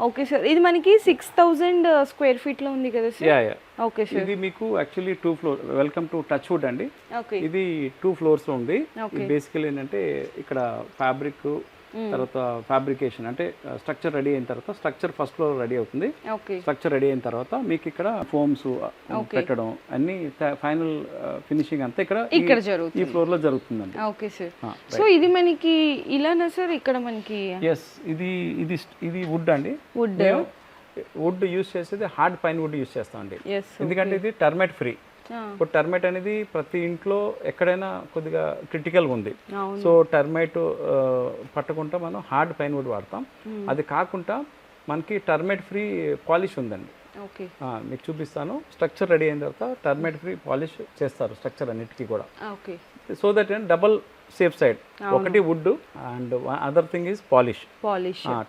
ఓకే సార్, ఇది మనకి 6,000 square feet లో ఉంది కదా సార్? ఓకే సార్, ఇది మీకు actually 2 floor. Welcome to touch wood అండి. ఇది 2 floors లో ఉంది. బేసికల్ ఏంటంటే ఇక్కడ ఫ్యాబ్రిక్ తర్వాత ఫ్యాబ్రికేషన్ అంటే స్ట్రక్చర్ రెడీ అయిన తర్వాత, స్ట్రక్చర్ ఫస్ట్ ఫ్లోర్ రెడీ అవుతుంది. స్ట్రక్చర్ రెడీ అయిన తర్వాత మీకు ఇక్కడ ఫోమ్స్ పెట్టడం అన్ని ఫైనల్ ఫినిషింగ్ అంతా ఇక్కడ ఈ ఫ్లోర్ లో జరుగుతుందండి. ఓకే సార్, సో ఇది మనకి ఇలానా సార్? ఇక్కడ మనకి ఇది వుడ్ అండి, వుడ్ యూస్ చేసేది హార్డ్ పైన్ వుడ్ యూస్ చేస్తాం అండి, ఎందుకంటే ఇది టర్మైట్ ఫ్రీ. ఇప్పుడు టర్మైట్ అనేది ప్రతి ఇంట్లో ఎక్కడైనా కొద్దిగా క్రిటికల్గా ఉంది. సో టర్మైట్ పట్టకుండా మనం హార్డ్ పైన్ వుడ్ వాడతాం. అది కాకుండా మనకి టర్మైట్ ఫ్రీ పాలిష్ ఉందండి, మీకు చూపిస్తాను. స్ట్రక్చర్ రెడీ అయిన తర్వాత టర్మైట్ ఫ్రీ పాలిష్ చేస్తారు స్ట్రక్చర్ అన్నిటికీ కూడా. So that double safe side, ఒకటి wood and other thing is polish.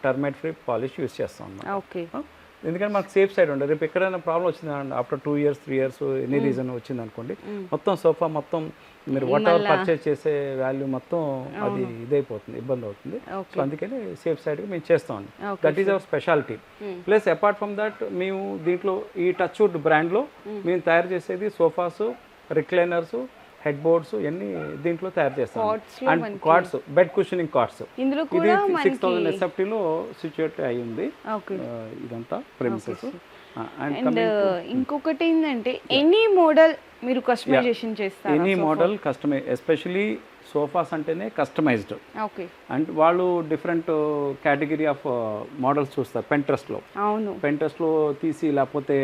Termite free polish use చేస్తాం అన్నమాట. ఎందుకంటే మనకు సేఫ్ సైడ్ ఉండదు. రేపు ఎక్కడైనా ప్రాబ్లం వచ్చింది after 2 years 3 years any reason వచ్చింది అనుకోండి, మొత్తం సోఫా మొత్తం మీరు వాట్ ఎవర్ పర్చేస్ చేసే వాల్యూ మొత్తం అది ఇదైపోతుంది, ఇబ్బంది అవుతుంది. సో అందుకని సేఫ్ సైడ్గా మేము చేస్తామండి. That is our speciality. Plus apart from that మేము దీంట్లో ఈ టచ్ వుడ్ బ్రాండ్లో మేము తయారు చేసేది సోఫాస్, రిక్లైనర్స్, హెడ్ బోర్డ్స్ ఇవన్నీ దీంట్లో తయారు చేస్తాం. And cards, bed cushioning cards, ఇది 6,000 SFTలో సిచ్యుయేట్ అయి ఉంది ఇదంతా ప్రెమిసెస్. అండ్ ఇంకొకటి ఏంటంటే ఎనీ మోడల్ మీరు కస్టమైజేషన్ చేస్తారు, any model customize, especially sofas అంటేనే కస్టమైజ్డ్. అండ్ వాళ్ళు డిఫరెంట్ కేటగిరీ ఆఫ్ మోడల్స్ చూస్తారు పెంట్రెస్ట్లో తీసి, లేకపోతే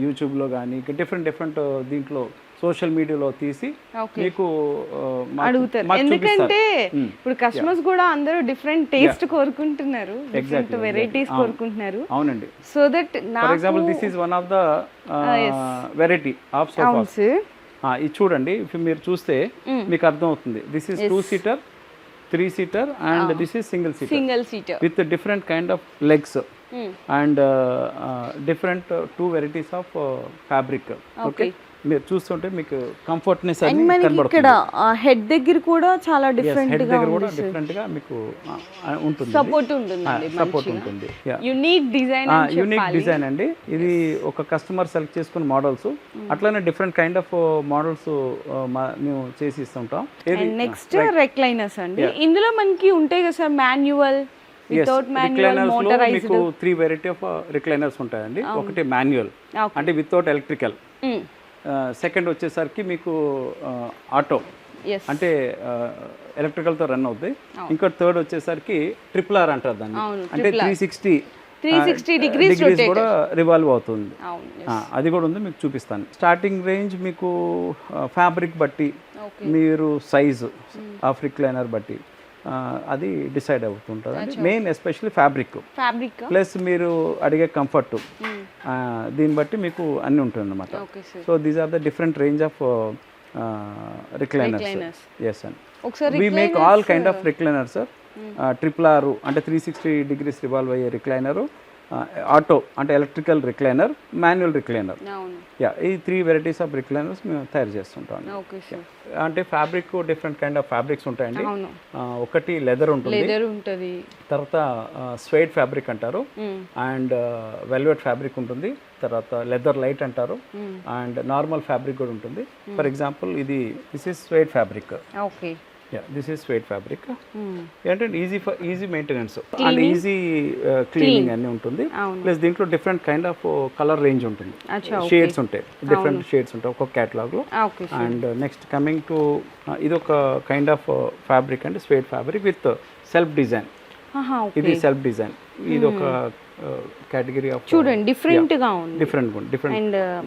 యూట్యూబ్లో కానీ డిఫరెంట్ దీంట్లో సోషల్ మీడియాలో తీసి మీకు అడుగుతారు. ఎందుకంటే ఇప్పుడు కస్టమర్స్ కూడా అందరూ డిఫరెంట్ టేస్ట్ కోరుకుంటున్నారు, డిఫరెంట్ వెరైటీస్ కోరుకుంటున్నారు. అవునండి. So that for example this is one of the variety of sofas. ఇది చూడండి, మీరు చూస్తే మీకు అర్థం అవుతుంది. This is 2-seater, 3-seater and this is single seater with different kind of legs and different 2 varieties of fabric. Okay, మీరు చూస్తుంటే మీకు కంఫర్ట్నెస్ అని కనబడుతుంది. ఇక్కడ హెడ్ దగ్గర కూడా చాలా డిఫరెంట్ గా కూడా డిఫరెంట్ గా మీకు ఉంటుంది, సపోర్ట్ ఉంటుంది. యూనిక్ డిజైన్ అండి. ఇది ఒక కస్టమర్ సెలెక్ట్ చేసుకున్న మోడల్స్, అట్లానే డిఫరెంట్ కైండ్ ఆఫ్ మోడల్స్ మేము చేసి ఇస్తుంటాం. నెక్స్ట్ రెక్లైనర్స్ అండి, ఇందులో మనకి ఉంటాయి కదా sir, manual, without manual, motorised. మీకు 3 varieties ఆఫ్ రిక్లైనర్స్ ఉంటాయండి. ఒకటి మాన్యువల్ అంటే వితౌట్ ఎలక్ట్రికల్, సెకండ్ వచ్చేసరికి మీకు ఆటో అంటే ఎలక్ట్రికల్తో రన్ అవుతాయి. ఇంకోటి థర్డ్ వచ్చేసరికి ట్రిపుల్ ఆర్ అంటారు దాన్ని, అంటే 360 డిగ్రీస్ కూడా రివాల్వ్ అవుతుంది. అది కూడా ఉంది, మీకు చూపిస్తాను. స్టార్టింగ్ రేంజ్ మీకు ఫ్యాబ్రిక్ బట్టి మీరు సైజు ఆఫ్ రిక్లైనర్ బట్టి అది డిసైడ్ అవుతుంటుంది. మెయిన్ ఎస్పెషల్లీ ఫ్యాబ్రిక్ ప్లస్ మీరు అడిగే కంఫర్ట్, దీన్ని బట్టి మీకు అన్నీ ఉంటుంది అనమాట. So these are the different range of recliners. Yes అండి, we make all kind of recliners sir. Triple R అంటే 360 డిగ్రీస్ రివాల్వ్ అయ్యే రిక్లైనరు, ఆటో అంటే ఎలక్ట్రికల్ రిక్లైనర్, మాన్యువల్ రిక్లైనర్, ఈ 3 వెరైటీస్ ఆఫ్ రిక్లైనర్స్ మేము తయారు చేస్తుంటాం. అంటే fabric different kind of fabrics ఉంటాయండి. ఒకటి లెదర్ ఉంటుంది, తర్వాత స్వేడ్ ఫ్యాబ్రిక్ అంటారు, అండ్ వెల్వెట్ ఫ్యాబ్రిక్ ఉంటుంది, తర్వాత లెదర్ లైట్ అంటారు, అండ్ నార్మల్ ఫ్యాబ్రిక్ కూడా ఉంటుంది. For example this is suede fabric. This is suede fabric. ఏంటంటే easy maintenance and easy cleaning అన్నీ ఉంటుంది. ప్లస్ దీంట్లో different kind of colour range ఉంటుంది, షేడ్స్ ఉంటాయి, డిఫరెంట్ షేడ్స్ ఉంటాయి ఒక్కొక్క క్యాటలాగ్లో. అండ్ నెక్స్ట్ కమింగ్ టు ఇది ఒక కైండ్ ఆఫ్ ఫ్యాబ్రిక్ అండి, suede fabric with self design. ఇది సెల్ఫ్ డిజైన్, ఇది ఒక కేటగిరీ ఆఫ్, చూడండి డిఫరెంట్ గా ఉంది, డిఫరెంట్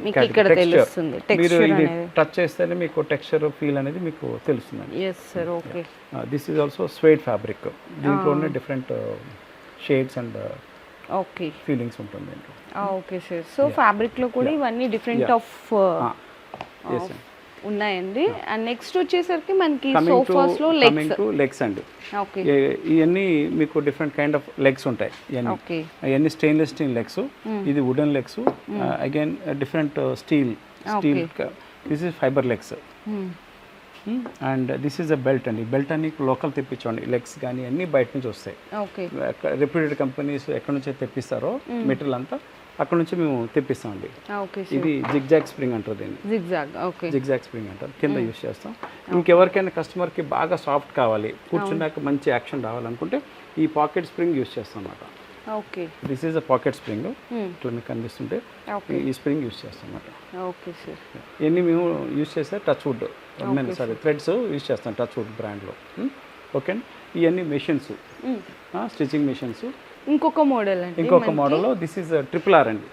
మీకు ఇక్కడ తెలుస్తుంది. మీరు ఇది టచ్ చేస్తేనే మీకు టెక్స్చర్ ఫీల్ అనేది మీకు తెలుస్తుంది. yes sir, okay. This is also swayed fabric. దీంట్లోనే డిఫరెంట్ షేడ్స్ అండ్ ఫీలింగ్స్ ఉంటుంది. ఓకే సార్, సో ఫ్యాబ్రిక్ లో కూడా ఇవన్నీ డిఫరెంట్ ఆఫ్ ఉన్నాయండి. అండ్ నెక్స్ట్ వచ్చేసరికి మనకి సోఫాస్ లో లెగ్స్ అండి. ఇవన్నీ మీకు డిఫరెంట్ కైండ్ ఆఫ్ లెగ్స్ ఉంటాయి. ఇవన్నీ స్టెయిన్లెస్ స్టీల్ లెగ్స్, ఇది wooden legs, again different steel. This is fibre legs. And this is a belt అండి. బెల్ట్ అన్ని లోకల్ తెప్పించండి, లెగ్స్ కానీ అన్నీ బయట నుంచి వస్తాయి. రెప్యూటెడ్ కంపెనీస్ ఎక్కడి నుంచి తెప్పిస్తారో మెటీరియల్ అంతా అక్కడ నుంచి మేము తెప్పిస్తామండి. ఇది జిగ్జాగ్ స్ప్రింగ్ అంటారు దీన్ని, జిగ్జాగ్ స్ప్రింగ్ అంటారు, కింద యూస్ చేస్తాం. ఇంకెవరికైనా కస్టమర్కి బాగా సాఫ్ట్ కావాలి, కూర్చున్నాక మంచి యాక్షన్ రావాలనుకుంటే ఈ పాకెట్ స్ప్రింగ్ యూస్ చేస్తాం అన్నమాట. This is a pocket spring, ఇట్లా మీకు కనిపిస్తుంటే ఈ స్ప్రింగ్ యూస్ చేస్తాం అన్నమాట. ఇవన్నీ మేము యూస్ చేస్తే touch wood, sorry threads use చేస్తాం టచ్ వుడ్ బ్రాండ్లో. ఓకే అండి, ఇవన్నీ మెషిన్స్, స్టిచింగ్ మెషిన్స్. ఇంకొక model this is triple R అండి.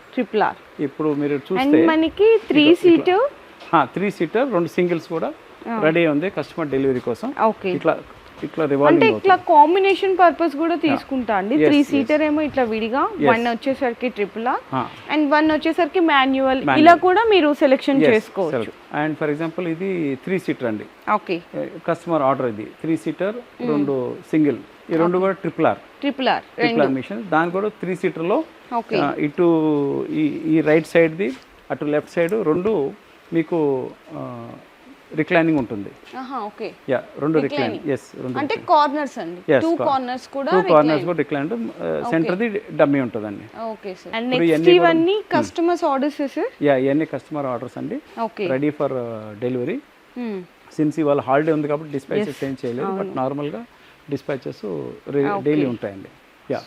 ఇప్పుడు మీరు చూస్తే మనకి 3 సీటర్ 2 సింగిల్స్ కూడా రెడీ ఉంది కస్టమర్ డెలివరీ కోసం. ఇట్లా రివాల్వింగ్ అంటే ఇట్లా కాంబినేషన్ పర్పస్ కూడా తీసుకుంటా అండి. 3 సీటర్ ఏమో ఇట్లా విడిగా, 1 వచ్చేసరికి ట్రిపుల్ ఆర్ అండ్ 1 వచ్చేసరికి మాన్యువల్, ఇలా కూడా మీరు సెలెక్షన్ చేసుకోవచ్చు. అండ్ ఫర్ ఎగ్జాంపుల్ ఇది 3 సీటర్ అండి. కస్టమర్ ఆర్డర్ ఇది 3 సీటర్, 2 సింగిల్, ఈ 2 కూడా ట్రిపుల్ ఆర్ మిషన్. దాని కూడా 3 సీటర్లో ఇటు ఈ రైట్ సైడ్ది అటు లెఫ్ట్ సైడ్ 2 మీకు రిక్లైనింగ్ ఉంటుంది. 2 రిక్లైనింగ్, అంటే కార్నర్స్ అండి, 2 కార్నర్స్ కూడా రిక్లైన్, సెంటర్ది డమ్మీ ఉంటుందండి. అండ్ నెక్స్ట్ ఇవన్నీ కస్టమర్స్ ఆర్డర్స్ సార్? ఇవన్నీ కస్టమర్ ఆర్డర్స్ అండి, రెడీ ఫర్ డెలివరీ. సిన్స్ ఇవాళ హాలిడే ఉంది కాబట్టి డిస్పాచెస్ ఏం చేయలేదు, బట్ నార్మల్గా డిస్పాచెస్ డైలీ ఉంటాయండి.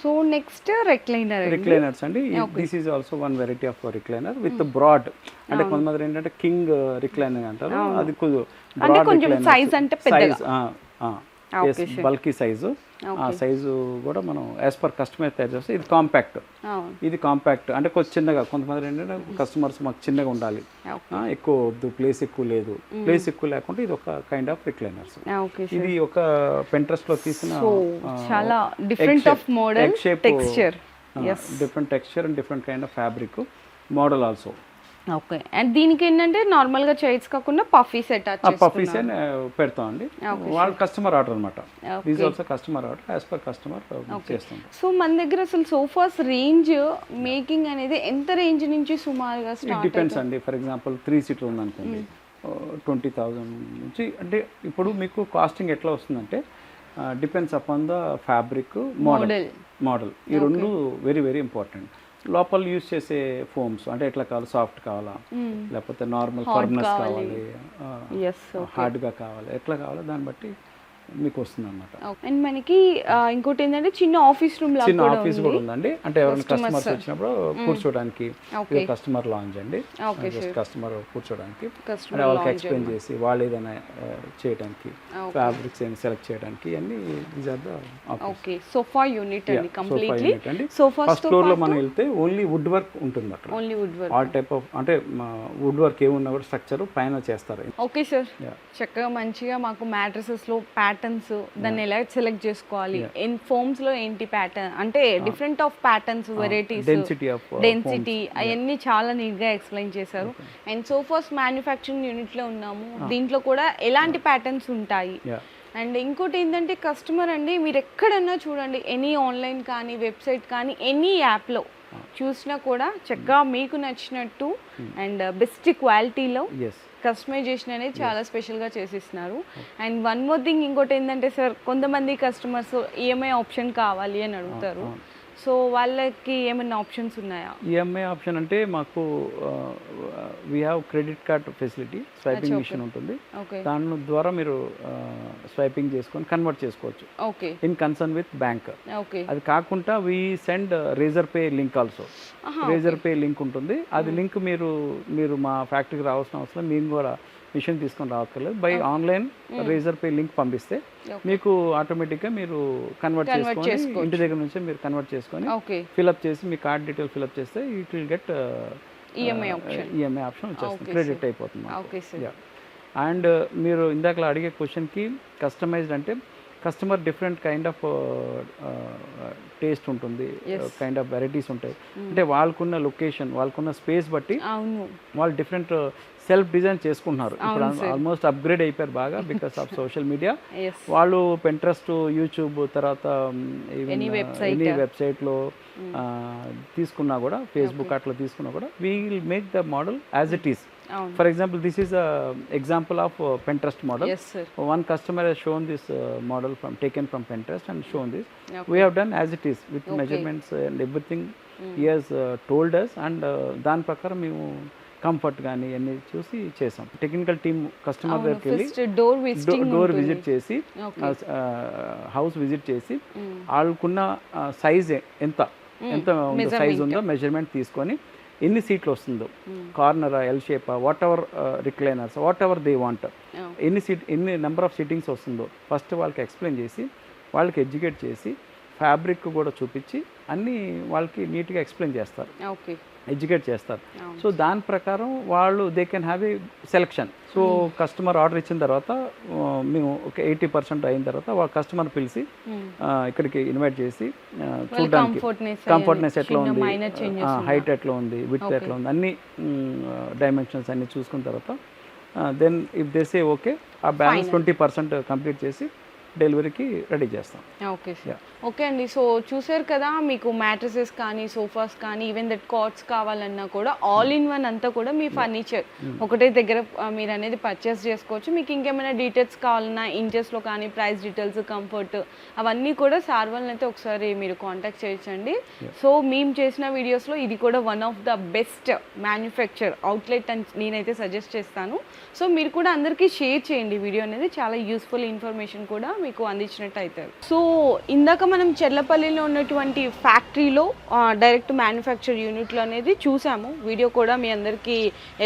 సో నెక్స్ట్ రిక్లైనర్స్ అండి. This is also one variety of recliner with broad, అంటే కొంతమంది ఏంటంటే కింగ్ రిక్లైనర్ అంటారు, అది కొంచెం సైజ్ అంటే పెద్దగా, బల్కీ సైజు. ఆ సైజు కూడా మనం యాజ్ పర్ కస్టమర్ తయారు చేస్తాం. ఇది కాంపాక్ట్ అంటే కొంచెం చిన్నగా, కొంతమంది ఏంటంటే కస్టమర్స్ మాకు చిన్నగా ఉండాలి, ఎక్కువ వద్దు, ప్లేస్ ఎక్కువ లేదు, ప్లేస్ ఎక్కువ లేకుండా ఇది ఒక కైండ్ ఆఫ్ రిక్లైనర్స్. ఇది ఒక Pinterest లో తీసిన చాలా different of model, texture, different texture and different kind of fabric model also. And దీనికి ఏంటంటే నార్మల్ గా చైర్స్ కాకుండా పఫీస్ పఫీస్ అని పెడతాం అండి. వాళ్ళ కస్టమర్ ఆర్డర్ అనమాట. These also customer order, as per customer చేస్తాం. సో మన దగ్గర అసలు సోఫాస్ రేంజ్ మేకింగ్ అనేది ఎంత రేంజ్ నుంచి సుమారుగా స్టార్ట్? డిపెండ్స్ అండి. ఫర్ ఎగ్జాంపుల్ 3 సీటర్ ఉందనుకోండి, 20,000 నుంచి. అంటే ఇప్పుడు మీకు కాస్టింగ్ ఎట్లా వస్తుందంటే depends upon the fabric, model, ఈ 2 వెరీ వెరీ ఇంపార్టెంట్. లోపల యూజ్ చేసే ఫోమ్స్ అంటే ఎట్లా కావాలి, సాఫ్ట్ కావాలా, లేకపోతే నార్మల్ ఫర్మ్నెస్ కావాలి, హార్డ్గా కావాలి, ఎట్లా కావాలో దాన్ని బట్టి మీకు వస్తుంది అనమాట. అండ్ మనకి ఇంకోటి ఏంటంటే చిన్న ఆఫీస్ రూమ్ చిన్న ఆఫీస్ కూడా ఉందండి. అంటే ఎవరైనా కస్టమర్స్ వచ్చినప్పుడు కూర్చోడానికి కస్టమర్ లాంజ్ అండి. కస్టమర్ కూర్చోడానికి అంటే వాళ్ళకి ఎక్స్ప్లెయిన్ చేసి వాళ్ళు ఏదైనా చేయడానికి ఫ్యాబ్రిక్స్ ఏమైనా సెలెక్ట్ చేయడానికి అన్ని these are the okay. Sofa unit అండి కంప్లీట్లీ. ఫస్ట్ ఫ్లోర్ లో మనం వెళ్తే ఓన్లీ వుడ్ వర్క్ ఉంటుంది అక్కడ. Only wood work all type of అంటే వుడ్ వర్క్ ఏమున్నా కూడా స్ట్రక్చర్ పైన చేస్తారు. ఓకే సార్, చక్కగా మంచిగా మాకు మ్యాట్రసెస్ లో ప్యాటర్న్స్ దాన్ని ఎలా సెలెక్ట్ చేసుకోవాలి, ఫోమ్స్ లో ఏంటి ప్యాటర్న్ అంటే different of patterns varieties density అవన్నీ చాలా నీట్ గా ఎక్స్ప్లెయిన్ చేశారు. అండ్ సోఫాస్ మ్యానుఫ్యాక్చరింగ్ యూనిట్ లో ఉన్నాము. దీంట్లో కూడా ఎలాంటి ప్యాటర్న్స్ ఉంటాయి. అండ్ ఇంకోటి ఏంటంటే కస్టమర్ అండి మీరు ఎక్కడన్నా చూడండి, ఎనీ ఆన్లైన్ కానీ వెబ్సైట్ కానీ ఎనీ యాప్లో చూసినా కూడా చక్కగా మీకు నచ్చినట్టు అండ్ బెస్ట్ క్వాలిటీలో కస్టమైజేషన్ అనేది చాలా స్పెషల్గా చేసిస్తున్నారు. అండ్ వన్ మోర్ థింగ్ ఇంకోటి ఏంటంటే సార్, కొంతమంది కస్టమర్స్ ఈఎంఐ ఆప్షన్ కావాలి అని అడుగుతారు. సో వాళ్ళకి ఏమైనా ఆప్షన్స్ ఉన్నాయా? ఈఎంఐ ఆప్షన్ అంటే మాకు we have credit card facility, swiping machine ఉంటుంది. దాని ద్వారా మీరు స్వైపింగ్ చేసుకొని కన్వర్ట్ చేసుకోవచ్చు ఇన్ కన్సర్న్ విత్ బ్యాంక్. అది కాకుండా we send Razorpay link also. Razorpay link ఉంటుంది. అది లింక్ మీరు మా ఫ్యాక్టరీకి రావాల్సిన అవసరం, మేము కూడా మిషన్ తీసుకొని రావక్కర్లేదు. By online Razorpay link పంపిస్తే మీకు ఆటోమేటిక్గా మీరు కన్వర్ట్ చేసుకొని ఇంటి దగ్గర నుంచే మీరు కన్వర్ట్ చేసుకొని ఫిల్అప్ చేసి మీ కార్డ్ డీటెయిల్ ఫిల్అప్ చేస్తే it will get EMI option వచ్చేస్తుంది, క్రెడిట్ అయిపోతుంది. అండ్ మీరు ఇందాక అడిగే క్వశ్చన్కి కస్టమైజ్డ్ అంటే customer different kind of taste ఉంటుంది, కైండ్ ఆఫ్ వెరైటీస్ ఉంటాయి. అంటే వాళ్ళకున్న లొకేషన్, వాళ్ళకున్న స్పేస్ బట్టి వాళ్ళు డిఫరెంట్ సెల్ఫ్ డిజైన్ చేసుకుంటున్నారు. ఇప్పుడు ఆల్మోస్ట్ అప్గ్రేడ్ అయిపోయారు బాగా బికాస్ ఆఫ్ సోషల్ మీడియా. వాళ్ళు పెంట్రెస్ట్, యూట్యూబ్, తర్వాత ఎనీ వెబ్సైట్లో తీసుకున్నా కూడా, ఫేస్బుక్ అట్లా తీసుకున్నా కూడా we will make the model as it is. For example, this is a example of Pinterest model. Yes, sir. One customer has shown this model taken from Pinterest and shown this. We have done as it is with measurements and everything. He has told us, and దాని ప్రకారం మేము comfort కానీ అన్ని చూసి చేసాం. Technical team customer దగ్గరికి వెళ్ళి door visit చేసి, హౌస్ విజిట్ చేసి వాళ్ళకున్న సైజ్ ఎంత సైజ్ ఉందో మెజర్మెంట్ తీసుకొని ఎన్ని సీట్లు వస్తుందో, corner, L shape, what ever recliners, what ever they want, ఎన్ని నెంబర్ ఆఫ్ సిట్టింగ్స్ వస్తుందో ఫస్ట్ వాళ్ళకి ఎక్స్ప్లెయిన్ చేసి, వాళ్ళకి ఎడ్యుకేట్ చేసి, ఫ్యాబ్రిక్ కూడా చూపించి అన్నీ వాళ్ళకి నీట్గా ఎక్స్ప్లెయిన్ చేస్తారు, ఎడ్యుకేట్ చేస్తారు. సో దాని ప్రకారం వాళ్ళు they can have a selection. So customer order ఇచ్చిన తర్వాత మేము ఒక 80% అయిన తర్వాత వాళ్ళ కస్టమర్ పిలిచి ఇక్కడికి ఇన్వైట్ చేసి చూడడానికి కంఫర్ట్నెస్ ఎట్లా ఉంది, హైట్ ఎట్లా ఉంది, విడ్త్ ఎట్లా ఉంది, అన్ని డైమెన్షన్స్ అన్ని చూసుకున్న తర్వాత then if they say okay, ఆ బ్యాలెన్స్ 20% కంప్లీట్ చేసి డెలివరీకి రెడీ చేస్తాం. Okay sir. ఓకే అండి. సో చూసారు కదా, మీకు మ్యాట్రసెస్ కానీ, సోఫాస్ కానీ, ఈవెన్ దట్ కాట్స్ కావాలన్నా కూడా ఆల్ ఇన్ వన్ అంతా కూడా మీ ఫర్నిచర్ ఒకటే దగ్గర మీరు అనేది పర్చేస్ చేసుకోవచ్చు. మీకు ఇంకేమైనా డీటెయిల్స్ కావాలన్నా ఇంచెస్లో కానీ, ప్రైస్ డీటెయిల్స్, కంఫర్ట్, అవన్నీ కూడా సార్ వాళ్ళని అయితే ఒకసారి మీరు కాంటాక్ట్ చేయొచ్చండి. సో మేము చేసిన వీడియోస్లో ఇది కూడా one of the best manufacture outlet అని నేనైతే సజెస్ట్ చేస్తాను. సో మీరు కూడా అందరికీ షేర్ చేయండి. వీడియో అనేది చాలా యూస్ఫుల్ ఇన్ఫర్మేషన్ కూడా మీకు అందించినట్టు అవుతారు. సో ఇందాక మనం చెర్లపల్లిలో ఉన్నటువంటి ఫ్యాక్టరీలో డైరెక్ట్ మ్యానుఫ్యాక్చర్ యూనిట్లో అనేది చూసాము. వీడియో కూడా మీ అందరికీ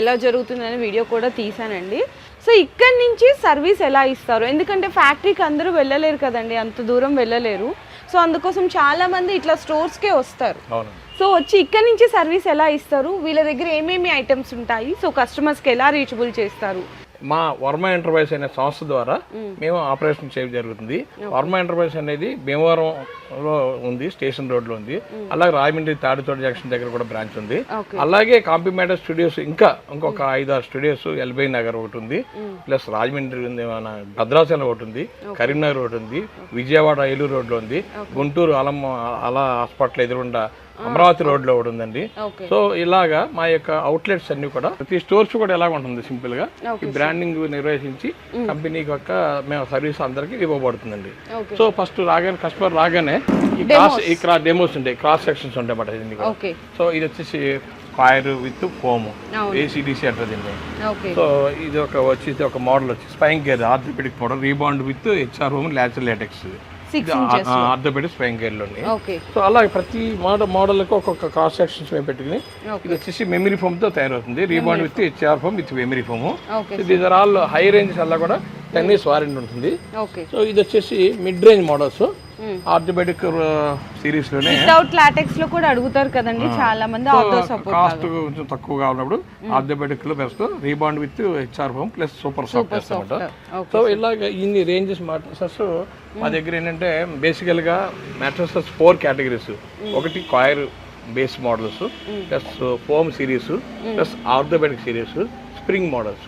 ఎలా జరుగుతుందనే వీడియో కూడా తీసానండి. సో ఇక్కడి నుంచి సర్వీస్ ఎలా ఇస్తారు, ఎందుకంటే ఫ్యాక్టరీకి అందరూ వెళ్ళలేరు కదండి, అంత దూరం వెళ్ళలేరు. సో అందుకోసం చాలామంది ఇట్లా స్టోర్స్కే వస్తారు. సో వచ్చి ఇక్కడి నుంచి సర్వీస్ ఎలా ఇస్తారు, వీళ్ళ దగ్గర ఏమేమి ఐటమ్స్ ఉంటాయి, సో కస్టమర్స్కి ఎలా రీచబుల్ చేస్తారు? మా వర్మ ఎంటర్ప్రైజ్ అనే సంస్థ ద్వారా మేము ఆపరేషన్ చేయడం జరుగుతుంది. వర్మ ఎంటర్ప్రైజ్ అనేది భీమవరంలో ఉంది, స్టేషన్ రోడ్లో ఉంది. అలాగే రాజమండ్రి తాడితోట జంక్షన్ దగ్గర కూడా బ్రాంచ్ ఉంది. అలాగే కాంపిమేటర్ స్టూడియోస్ ఇంకొక 5-6 స్టూడియోస్ ఎల్బీ నగర్ ఒకటి ఉంది, ప్లస్ రాజమండ్రి ఉంది, మన భద్రాచలం ఒకటి ఉంది, కరీంనగర్ ఒకటి ఉంది, విజయవాడ ఏలూరు రోడ్లో ఉంది, గుంటూరు అలా హాస్పిటల్ ఎదురుండా అమరావతి రోడ్లో ఒకటి ఉందండి. సో ఇలాగా మా యొక్క అవుట్లెట్స్ అన్ని కూడా ప్రతి స్టోర్స్ కూడా ఎలా ఉంటుంది సింపుల్ గా ఈ బ్రాండింగ్ నిర్వహించి కంపెనీ యొక్క మేము సర్వీస్ అందరికి ఇవ్వబడుతుందండి. సో ఫస్ట్ కస్టమర్ రాగానే ఈ డెమోస్ ఉంటాయి, క్రాస్ సెక్షన్స్ ఉంటాయి అన్నమాట. సో ఇది వచ్చేసి కాయర్ విత్ ఫోమ్ అవును. ఏసీడీసీ అంటారు దీన్ని. ఓకే. సో ఇది ఒక మోడల్ వచ్చి spine gear orthopaedic model rebound with HR foam ల్యాచర్ లాటెక్స్ 6 inches. ఆర్థోపెడిక్ స్పైన్ గేర్లోని. ఓకే. సో అలాగే ప్రతి మోడల్కి ఒక్కొక్క క్రాస్ సెక్షన్స్ మేము పెట్టుకుని ఓకే. ఇది వచ్చేసి మెమరీ ఫోమ్తో తయారవుతుంది. Rebound with HR foam with memory foam. Okay. These are all high ranges అలా కూడా 10 years వారంటీ ఉంటుంది. ఓకే. సో ఇది వచ్చేసి మిడ్ రేంజ్ మోడల్స్ ఆర్థోపెడిక్ సిరీస్లోనే. వితౌట్ లాటెక్స్ లో కూడా అడుగుతారు కదండి చాలా మంది ఆర్థో సపోర్ట్. కాస్ట్ కొంచెం తక్కువగా ఉన్నప్పుడు ఆర్థోపెడిక్ లో best rebound with HR foam plus super soft వేస్తామంట. సో ఇలాగ ఇన్ని రేంజెస్ మ్యాట్రసెస్ మా దగ్గర ఏంటంటే బేసికల్గా మ్యాట్రసెస్ 4 కేటగిరీస్. ఒకటి coir base models plus foam series plus orthopaedic series spring models.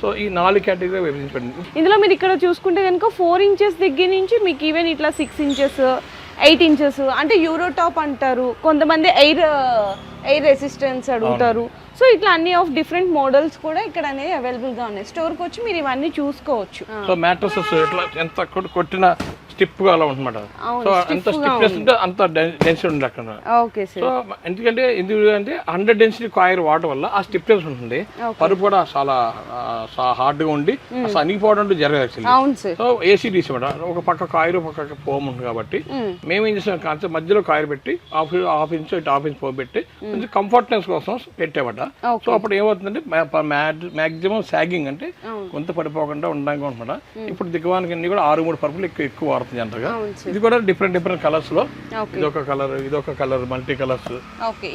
So ఈ 4 కేటగిరీ విభజించబడింది. ఇందులో మీరు ఇక్కడ చూసుకుంటే కనుక 4 inches దగ్గర నుంచి మీకు ఈవెన్ ఇట్లా 6 inches 8 inches అంటే యూరో టాప్ అంటారు, కొంతమంది ఎయిర్ రెసిస్టెన్స్ అడుగుతారు. సో ఇట్లా అన్ని ఆఫ్ డిఫరెంట్ మోడల్స్ కూడా ఇక్కడ అనేది అవైలబుల్ గా ఉన్నాయి. స్టోర్కి వచ్చి మీరు ఇవన్నీ చూసుకోవచ్చు. సో మ్యాట్రసెస్ ఇట్లా ఎంత కొట్టిన స్టిప్ గా అలా ఉంటుందన్నమాట. సో అంత స్టిఫ్నెస్ ఉంటే అంత డెన్సిటీ ఉంది అక్కడ. Okay sir. సో ఎందుకంటే 100 డెన్సిటీ కాయర్ వాడటం వల్ల ఆ స్టిఫ్నెస్ ఉంటుంది. పరుపు కూడా చాలా హార్డ్ గా ఉండి అసలు అనిగిపోవడం అంటే జరగదు యాక్చువల్లీ. అవును సార్. సో ఏసీడీసీ అనమాట, ఒక పక్క కాయర్ ఒక పక్క ఫోమ్ ఉంది కాబట్టి మేమేం చేసాం కాన్సెప్ట్ మధ్యలో కాయర్ పెట్టి హాఫ్ ఇంచ్ ఇటు హాఫ్ ఇంచ్ ఫోమ్ పెట్టి కొంచెం కంఫర్ట్నెస్ కోసం పెట్టామట. సో అప్పుడు ఏమవుతుందంటే మాక్సిమం సాగింగ్ అంటే కొంత పడిపోకుండా ఉండడానికి అనమాట. ఇప్పుడు దిగవానికి అన్ని కూడా 6-3 పరుపులు ఎక్కువ వాడుతుంది జనరల్గా. ఇది కూడా డిఫరెంట్ కలర్స్ లో ఇదొక కలర్ మల్టీ కలర్స్.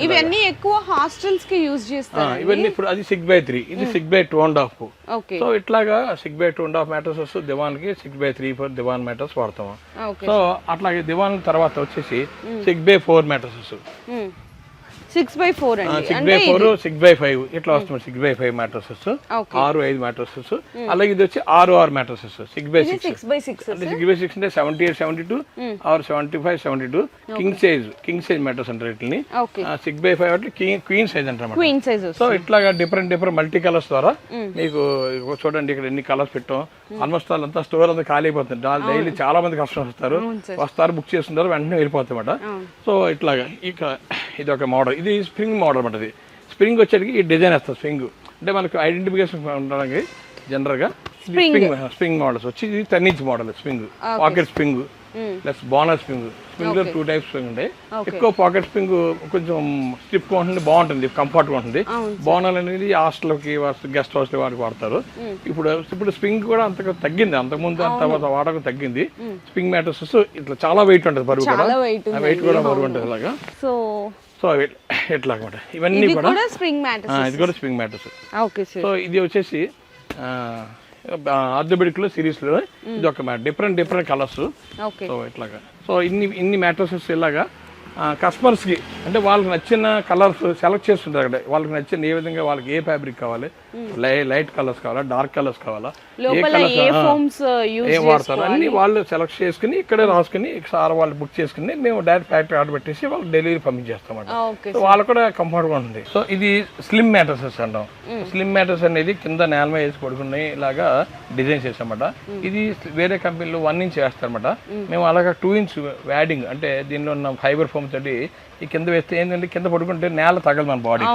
ఇవన్నీ ఎక్కువ హాస్టల్స్ కి యూజ్ చేస్తారు. ఇవన్నీ ఇప్పుడు అది 6x3, ఇది 6x2.5. సో ఇట్లాగా 6x2.5 మ్యాట్రసెస్ దివాన్కి 6x3 ఫర్ దివాన్ మ్యాట్రస్ వాడతాము. సో అట్లాగే దివాన్ తర్వాత వచ్చేసి 6x4 మ్యాట్రసెస్. 6x4 అండి. 6x4 6x5 ఇట్లా వస్తుంది. 6x5 mattresses 6-5 mattresses. అలాగే ఇది వచ్చి 6 మ్యాట్రసెస్ 6x6. 6x6 అంటే 6x6 అంటే 78-72 ఆర్ 75-72 కింగ్ సైజ్ మ్యాట్రస్ అంటారు వీటిని. 6x5 అంటే క్వీన్ సైజ్ అంటారు. Queen size. సో ఇట్లాగా డిఫరెంట్ మల్టీ కలర్స్ ద్వారా మీకు చూడండి ఇక్కడ ఎన్ని కలర్స్ పెట్టాం. ఆల్మోస్ట్ అంతా స్టోర్ అంతా ఖాళీ అయిపోతుంది. డైలీ చాలా మంది కస్టమర్స్ వస్తారు బుక్ చేస్తుంటారు, వెంటనే వెళ్ళిపోతాయి అన్నమాట. సో ఇట్లాగా ఇక ఇది ఒక మోడల్, ఇది స్ప్రింగ్ మోడల్ అనమాట. ఇది స్ప్రింగ్ వచ్చేటికి ఈ డిజైన్ వస్తుంది. స్ప్రింగ్ అంటే మనకు ఐడెంటిఫికేషన్ ఉండడానికి జనరల్గా స్ప్రింగ్ మోడల్స్ వచ్చి ఇది 10 inch model spring, pocket spring plus bonus spring. Spring లో 2 types స్ప్రింగ్ ఉంటాయి. ఎక్కువ పాకెట్ స్ప్రింగ్ కొంచెం స్టిఫ్ గా ఉంటుంది, బాగుంటుంది, కంఫర్ట్ గా ఉంటుంది. బోనల్ అనేది హాస్టల్కి గెస్ట్ హౌస్ వాడికి వాడతారు. ఇప్పుడు స్ప్రింగ్ కూడా అంతగా తగ్గింది, అంతకుముందు అంత వాడకం తగ్గింది. స్ప్రింగ్ మ్యాట్రసెస్ ఇట్లా చాలా వెయిట్ ఉంటుంది, బరువు కూడా వెయిట్ కూడా బరువు ఉంటుంది అలాగా. సో ఎట్లా అనమాట ఇవన్నీ కూడా స్ప్రింగ్ మ్యాట్రస్. ఇది కూడా స్ప్రింగ్ మ్యాట్రస్. సో ఇది వచ్చేసి ఆర్థోపెడిక్ లో సిరీస్ లో ఇది ఒక డిఫరెంట్ కలర్స్. సో ఇట్లాగా సో ఇన్ని మ్యాట్రసెస్ ఇలాగా కస్టమర్స్ కి అంటే వాళ్ళకి నచ్చిన కలర్స్ సెలెక్ట్ చేస్తుంటారు. అక్కడ వాళ్ళకి నచ్చిన ఏ విధంగా వాళ్ళకి ఏ ఫ్యాబ్రిక్ కావాలి, లైట్ కలర్స్ కావాలా, డార్క్ కలర్స్ కావాలా, ఏ కలర్స్ ఏం వాడతారు అన్ని వాళ్ళు సెలెక్ట్ చేసుకుని ఇక్కడే రాసుకుని సార్ వాళ్ళు బుక్ చేసుకుని మేము డైరెక్ట్ ఫ్యాక్టరీ ఆర్డర్ పెట్టేసి వాళ్ళు డెలివరీ పంపించేస్తామంట. సో వాళ్ళకు కూడా కంఫర్ట్ గా ఉంటుంది. సో ఇది స్లిమ్ మ్యాట్రసెస్ అంటాం. స్లిమ్ మ్యాట్రస్ అనేది కింద నేల మీద వేసి పడుకునే ఇలాగా డిజైన్ చేస్తామట. ఇది వేరే కంపెనీలో 1 inch వేస్తారన్నమాట. మేము అలాగా 2 inch వ్యాడింగ్ అంటే దీనిలో ఉన్న ఫైబర్ ఫోమ్ తోటి ఈ కింద వేస్తే ఏంటంటే కింద పడుకుంటే నేల తగలదు మన బాడీ,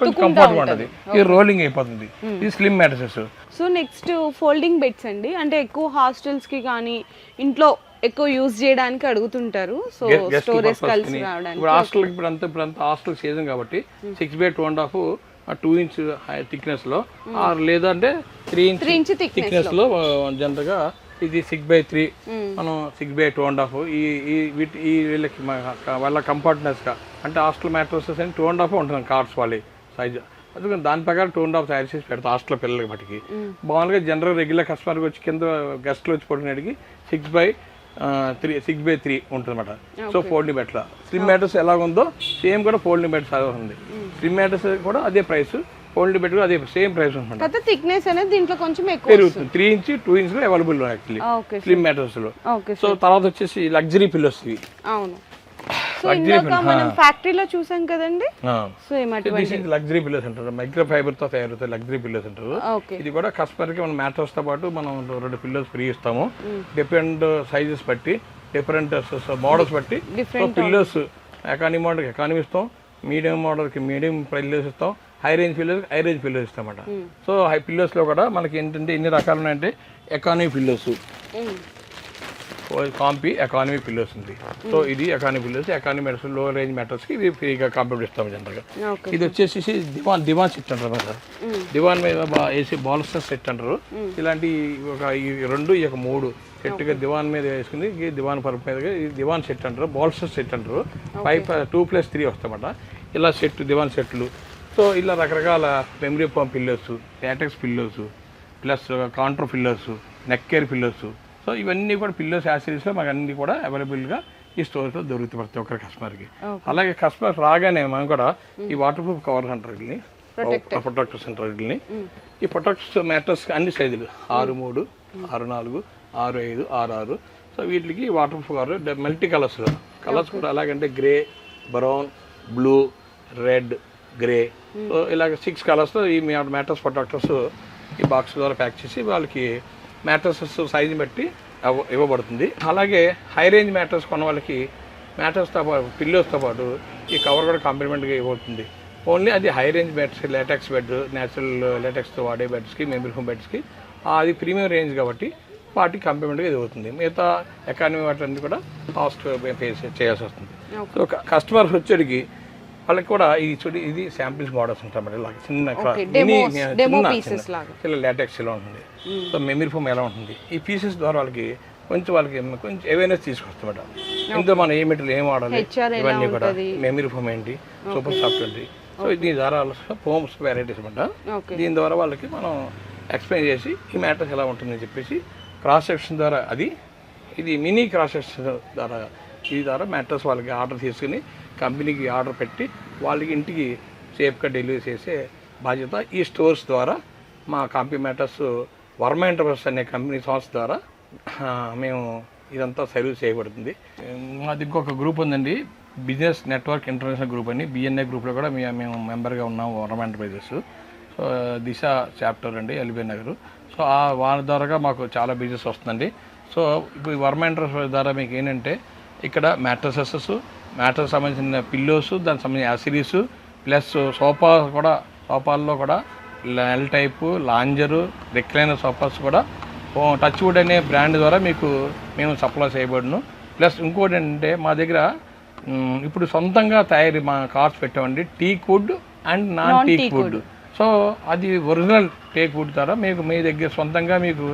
కొంచెం కంఫర్ట్ గా ఉంటుంది. ఇది రోలింగ్ అయిపోతుంది. ఇది slim mattresses. So next folding beds అండి. అంటే ఎక్కువ హాస్టల్స్ కి కానీ ఇంట్లో ఎక్కువ యూజ్ చేయడానికి అడుగుతుంటారు. సో స్టోరేజ్ కలిసి రావడానికి. ఇప్పుడు హాస్టల్ ఇప్పుడు అంతా హాస్టల్ సీజన్ కాబట్టి 6x2.5 2 inch థిక్నెస్ లో లేదంటే 3 inch థిక్నెస్ లో జనరల్గా ఇది 6x3 మనం 6x2.5 ఈ వీళ్ళకి వాళ్ళ కంఫర్ట్నెస్ గా అంటే హాస్టల్ మ్యాట్రసెస్ అని 2.5 ఉంటుంది కార్డ్స్ వాళ్ళ సైజ్. అందుకని దాని ప్రకారం 2.5 తయారు చేసి పెడతాం హాస్టల్ పిల్లలకి బట్టికి. మామూలుగా జనరల్ రెగ్యులర్ కస్టమర్కి వచ్చి కింద గెస్ట్లు వచ్చి పడుకునేటికి 6x3 ఉంటుంది అనమాట. సో ఫోల్డింగ్ బెడ్ల స్లిమ్ మ్యాట్రస్ ఎలాగుందో సేమ్ కూడా ఫోల్డింగ్ బెడ్స్ అలా ఉంది. స్లిమ్ మ్యాట్రస్ కూడా అదే ప్రైస్, ఫోల్డింగ్ బెడ్ అదే సేమ్ ప్రైస్ ఉంటుంది. థిక్నెస్ అనేది దీంట్లో కొంచెం ఎక్కువ పెరుగుతుంది. 3 inch 2 inch లో అవైలబుల్ యాక్చువల్లీ స్లిమ్ మ్యాట్రస్ లో. సో తర్వాత వచ్చేసి లగ్జరీ పిల్లోస్. అవును. సో ఇందాక మనం ఫ్యాక్టరీలో చూసాం కదండి. సో లగ్జరీ పిల్లోస్ అంటారు, మైక్రో ఫైబర్ తో తయారవుతాయి లగ్జరీ పిల్లోస్ అంటారు. ఇది కూడా కస్టమర్ కి మనం మ్యాట్రస్ తో పాటు మనం 2 పిల్లోస్ ఫ్రీ ఇస్తాము. డిఫరెంట్ సైజెస్ బట్టి, డిఫరెంట్ మోడల్స్ బట్టి పిల్లోస్ ఎకానమీ మోడల్ ఎకానమీ ఇస్తాం, మీడియం మోడల్కి మీడియం పిల్లోస్ ఇస్తాం, హై రేంజ్ పిల్లోస్కి హై రేంజ్ పిల్లోస్ ఇస్తామన్నమాట. సో హై పిల్లోస్లో కూడా మనకి ఏంటంటే ఎన్ని రకాలు ఉన్నాయంటే economy pillows, comfy economy pillows ఉంది. సో ఇది economy pillows, economy mattress, low range మెటర్స్కి ఇవి ఫ్రీగా కాంప్లీట్ ఇస్తాం జనరల్గా. ఇది వచ్చేసి దివాన్ సెట్ అంటారు అన్నమాట. దివాన్ మీద వేసి బాల్స్టర్ సెట్ అంటారు. ఇలాంటి ఒక ఈ 2 ఈ 3 సెట్గా దివాన్ మీద వేసుకుంది, దివాన్ పరుపు మీద దివాన్ సెట్ అంటారు, బాల్స్టర్ సెట్ అంటారు. 2+3 వస్తాయన్నమాట ఇలా సెట్, దివాన్ సెట్లు. సో ఇలా రకరకాల memory foam pillows, latex pillows, plus contour pillows, neck care pillows. So ఇవన్నీ కూడా పిల్లోస్ యాక్సెసరీస్లో మాకు అన్నీ కూడా అవైలబుల్గా ఈ స్టోర్స్లో దొరుకుతాయి ప్రతి ఒక్కరి కస్టమర్కి. అలాగే కస్టమర్ రాగానే మనం కూడా ఈ వాటర్ ప్రూఫ్ కవర్ అంటారు వీటిని, ప్రొటెక్టర్స్ అంటారు వీటిని. ఈ ప్రొటెక్టర్స్ మ్యాటర్స్ అన్ని సైజులు 6-3, 6-4, 6-5, 6-6. సో వీటికి water proof cover multi colours కూడా అలాగంటే grey, brown, blue, red, grey. So ఇలాగ 6 కలర్స్లో ఈ మ్యాటర్స్ ప్రొటెక్టర్స్ ఈ బాక్స్ ద్వారా ప్యాక్ చేసి వాళ్ళకి మ్యాట్రసెస్ సైజుని బట్టి ఇవ్వబడుతుంది. అలాగే హై రేంజ్ మ్యాట్రస్ కొన్న వాళ్ళకి మ్యాట్రస్తో పాటు పిల్లోస్తో పాటు ఈ కవర్ కూడా కాంప్లిమెంట్గా ఇవ్వబడుతుంది. ఓన్లీ అది high range beds, latex bed, natural లేటెక్స్తో వాడే బెడ్స్కి, మెమరీ ఫోమ్ బెడ్స్కి అది ప్రీమియం రేంజ్ కాబట్టి వాటికి కాంప్లిమెంట్గా ఇది అవుతుంది. మిగతా ఎకానమీ వాటిని కూడా కాస్ట్ పే చేయాల్సి వస్తుంది. సో కస్టమర్స్ వచ్చేటికి వాళ్ళకి కూడా ఇది శాంపిల్స్ మోడల్స్ ఉంటాయి. ఇలా చిన్న లాటెక్స్ ఎలా ఉంటుంది, సో మెమరీ ఫోమ్ ఎలా ఉంటుంది, ఈ పీసెస్ ద్వారా వాళ్ళకి కొంచెం అవేర్నెస్ తీసుకొస్తామట. ఇందులో మనం ఏ మెటీరియల్ ఏం వాడాలి ఇవన్నీ కూడా, మెమరీ ఫోమ్ ఏంటి, సూపర్ సాఫ్ట్ ఏంటి. సో దీని ద్వారా ఫోమ్స్ వెరైటీస్ అనమాట. దీని ద్వారా వాళ్ళకి మనం ఎక్స్ప్లెయిన్ చేసి ఈ మ్యాటర్స్ ఎలా ఉంటుందని చెప్పేసి క్రాస్ సెక్షన్ ద్వారా ఇది మినీ క్రాస్ సెక్షన్ ద్వారా ఈ ద్వారా మ్యాటర్స్ వాళ్ళకి ఆర్డర్ తీసుకుని కంపెనీకి ఆర్డర్ పెట్టి వాళ్ళకి ఇంటికి సేఫ్గా డెలివరీ చేసే బాధ్యత ఈ స్టోర్స్ ద్వారా మా కాంపీ మ్యాటర్స్ వర్మ ఎంటర్ప్రైజెస్ అనే కంపెనీ సంస్థ ద్వారా మేము ఇదంతా సర్వీస్ చేయబడుతుంది. మాది ఇంకొక గ్రూప్ ఉందండి, బిజినెస్ నెట్వర్క్ ఇంటర్నేషనల్ గ్రూప్ అని, బిఎన్ఏ గ్రూప్లో కూడా మేము మెంబర్గా ఉన్నాము వర్మ ఎంటర్ప్రైజెస్. సో దిశ చాప్టర్ అండి, ఎల్బీ నగర్. సో వాళ్ళ ద్వారా మాకు చాలా బిజినెస్ వస్తుందండి. సో ఇప్పుడు ఈ వర్మ ఎంటర్ప్రైజెస్ ద్వారా మీకు ఏంటంటే ఇక్కడ మ్యాట్రసెస్ సంబంధించిన పిల్లోస్, దానికి సంబంధించిన యాసిరీస్, ప్లస్ సోఫాల్లో కూడా ఎల్ టైపు, లాంజరు, రిక్లైనర్ సోఫాస్ కూడా టచ్ వుడ్ అనే బ్రాండ్ ద్వారా మేము సప్లై చేయబడును. ప్లస్ ఇంకోటి ఏంటంటే మా దగ్గర ఇప్పుడు సొంతంగా మా కార్స్ పెట్టామండి, teak wood and non teak wood. So అది ఒరిజినల్ టేక్ వుడ్ ద్వారా మీ దగ్గర సొంతంగా మీకు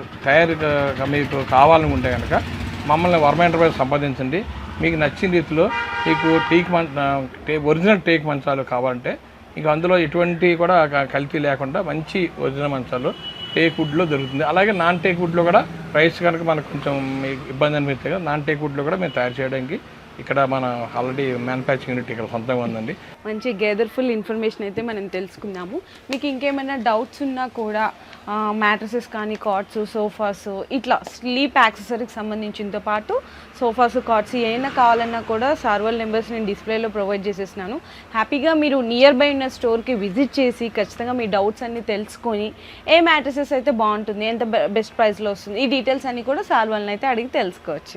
కావాలనుకుంటే కనుక మమ్మల్ని వర్మ ఎంటర్ప్రైజ్ సంపాదించండి. మీకు నచ్చిన రీతిలో మీకు ఒరిజినల్ టేక్ మంచాలు కావాలంటే మీకు అందులో ఎటువంటి కూడా కల్తీ లేకుండా మంచి ఒరిజినల్ మంచాలు టేక్ వుడ్లో దొరుకుతుంది. అలాగే నాన్ టేక్ వుడ్లో కూడా ప్రైస్ కనుక మనకు కొంచెం ఇబ్బంది అనిపిస్తే కదా, నాన్ టేక్ వుడ్లో కూడా మేము తయారు చేయడానికి ఇక్కడ మన ఆల్రెడీ మ్యానుఫ్యాక్చరింగ్ యూనిట్ ఇక్కడ సొంతంగా ఉందండి. మంచి గేదర్ఫుల్ ఇన్ఫర్మేషన్ అయితే మనం తెలుసుకున్నాము. మీకు ఇంకేమైనా డౌట్స్ ఉన్నా కూడా మ్యాట్రసెస్ కానీ, కార్డ్స్, సోఫాస్, ఇట్లా స్లీప్ యాక్సెసరీకి సంబంధించినతో పాటు సోఫాస్, కార్డ్స్ ఏమైనా కావాలన్నా కూడా సార్ వాళ్ళ నెంబర్స్ నేను డిస్ప్లేలో ప్రొవైడ్ చేసేసినాను. హ్యాపీగా మీరు నియర్ బై ఉన్న స్టోర్కి విజిట్ చేసి ఖచ్చితంగా మీ డౌట్స్ అన్నీ తెలుసుకొని ఏ మ్యాట్రసెస్ అయితే బాగుంటుంది, ఎంత బెస్ట్ ప్రైస్లో వస్తుంది, ఈ డీటెయిల్స్ అన్నీ కూడా సార్ వాళ్ళని అయితే అడిగి తెలుసుకోవచ్చు.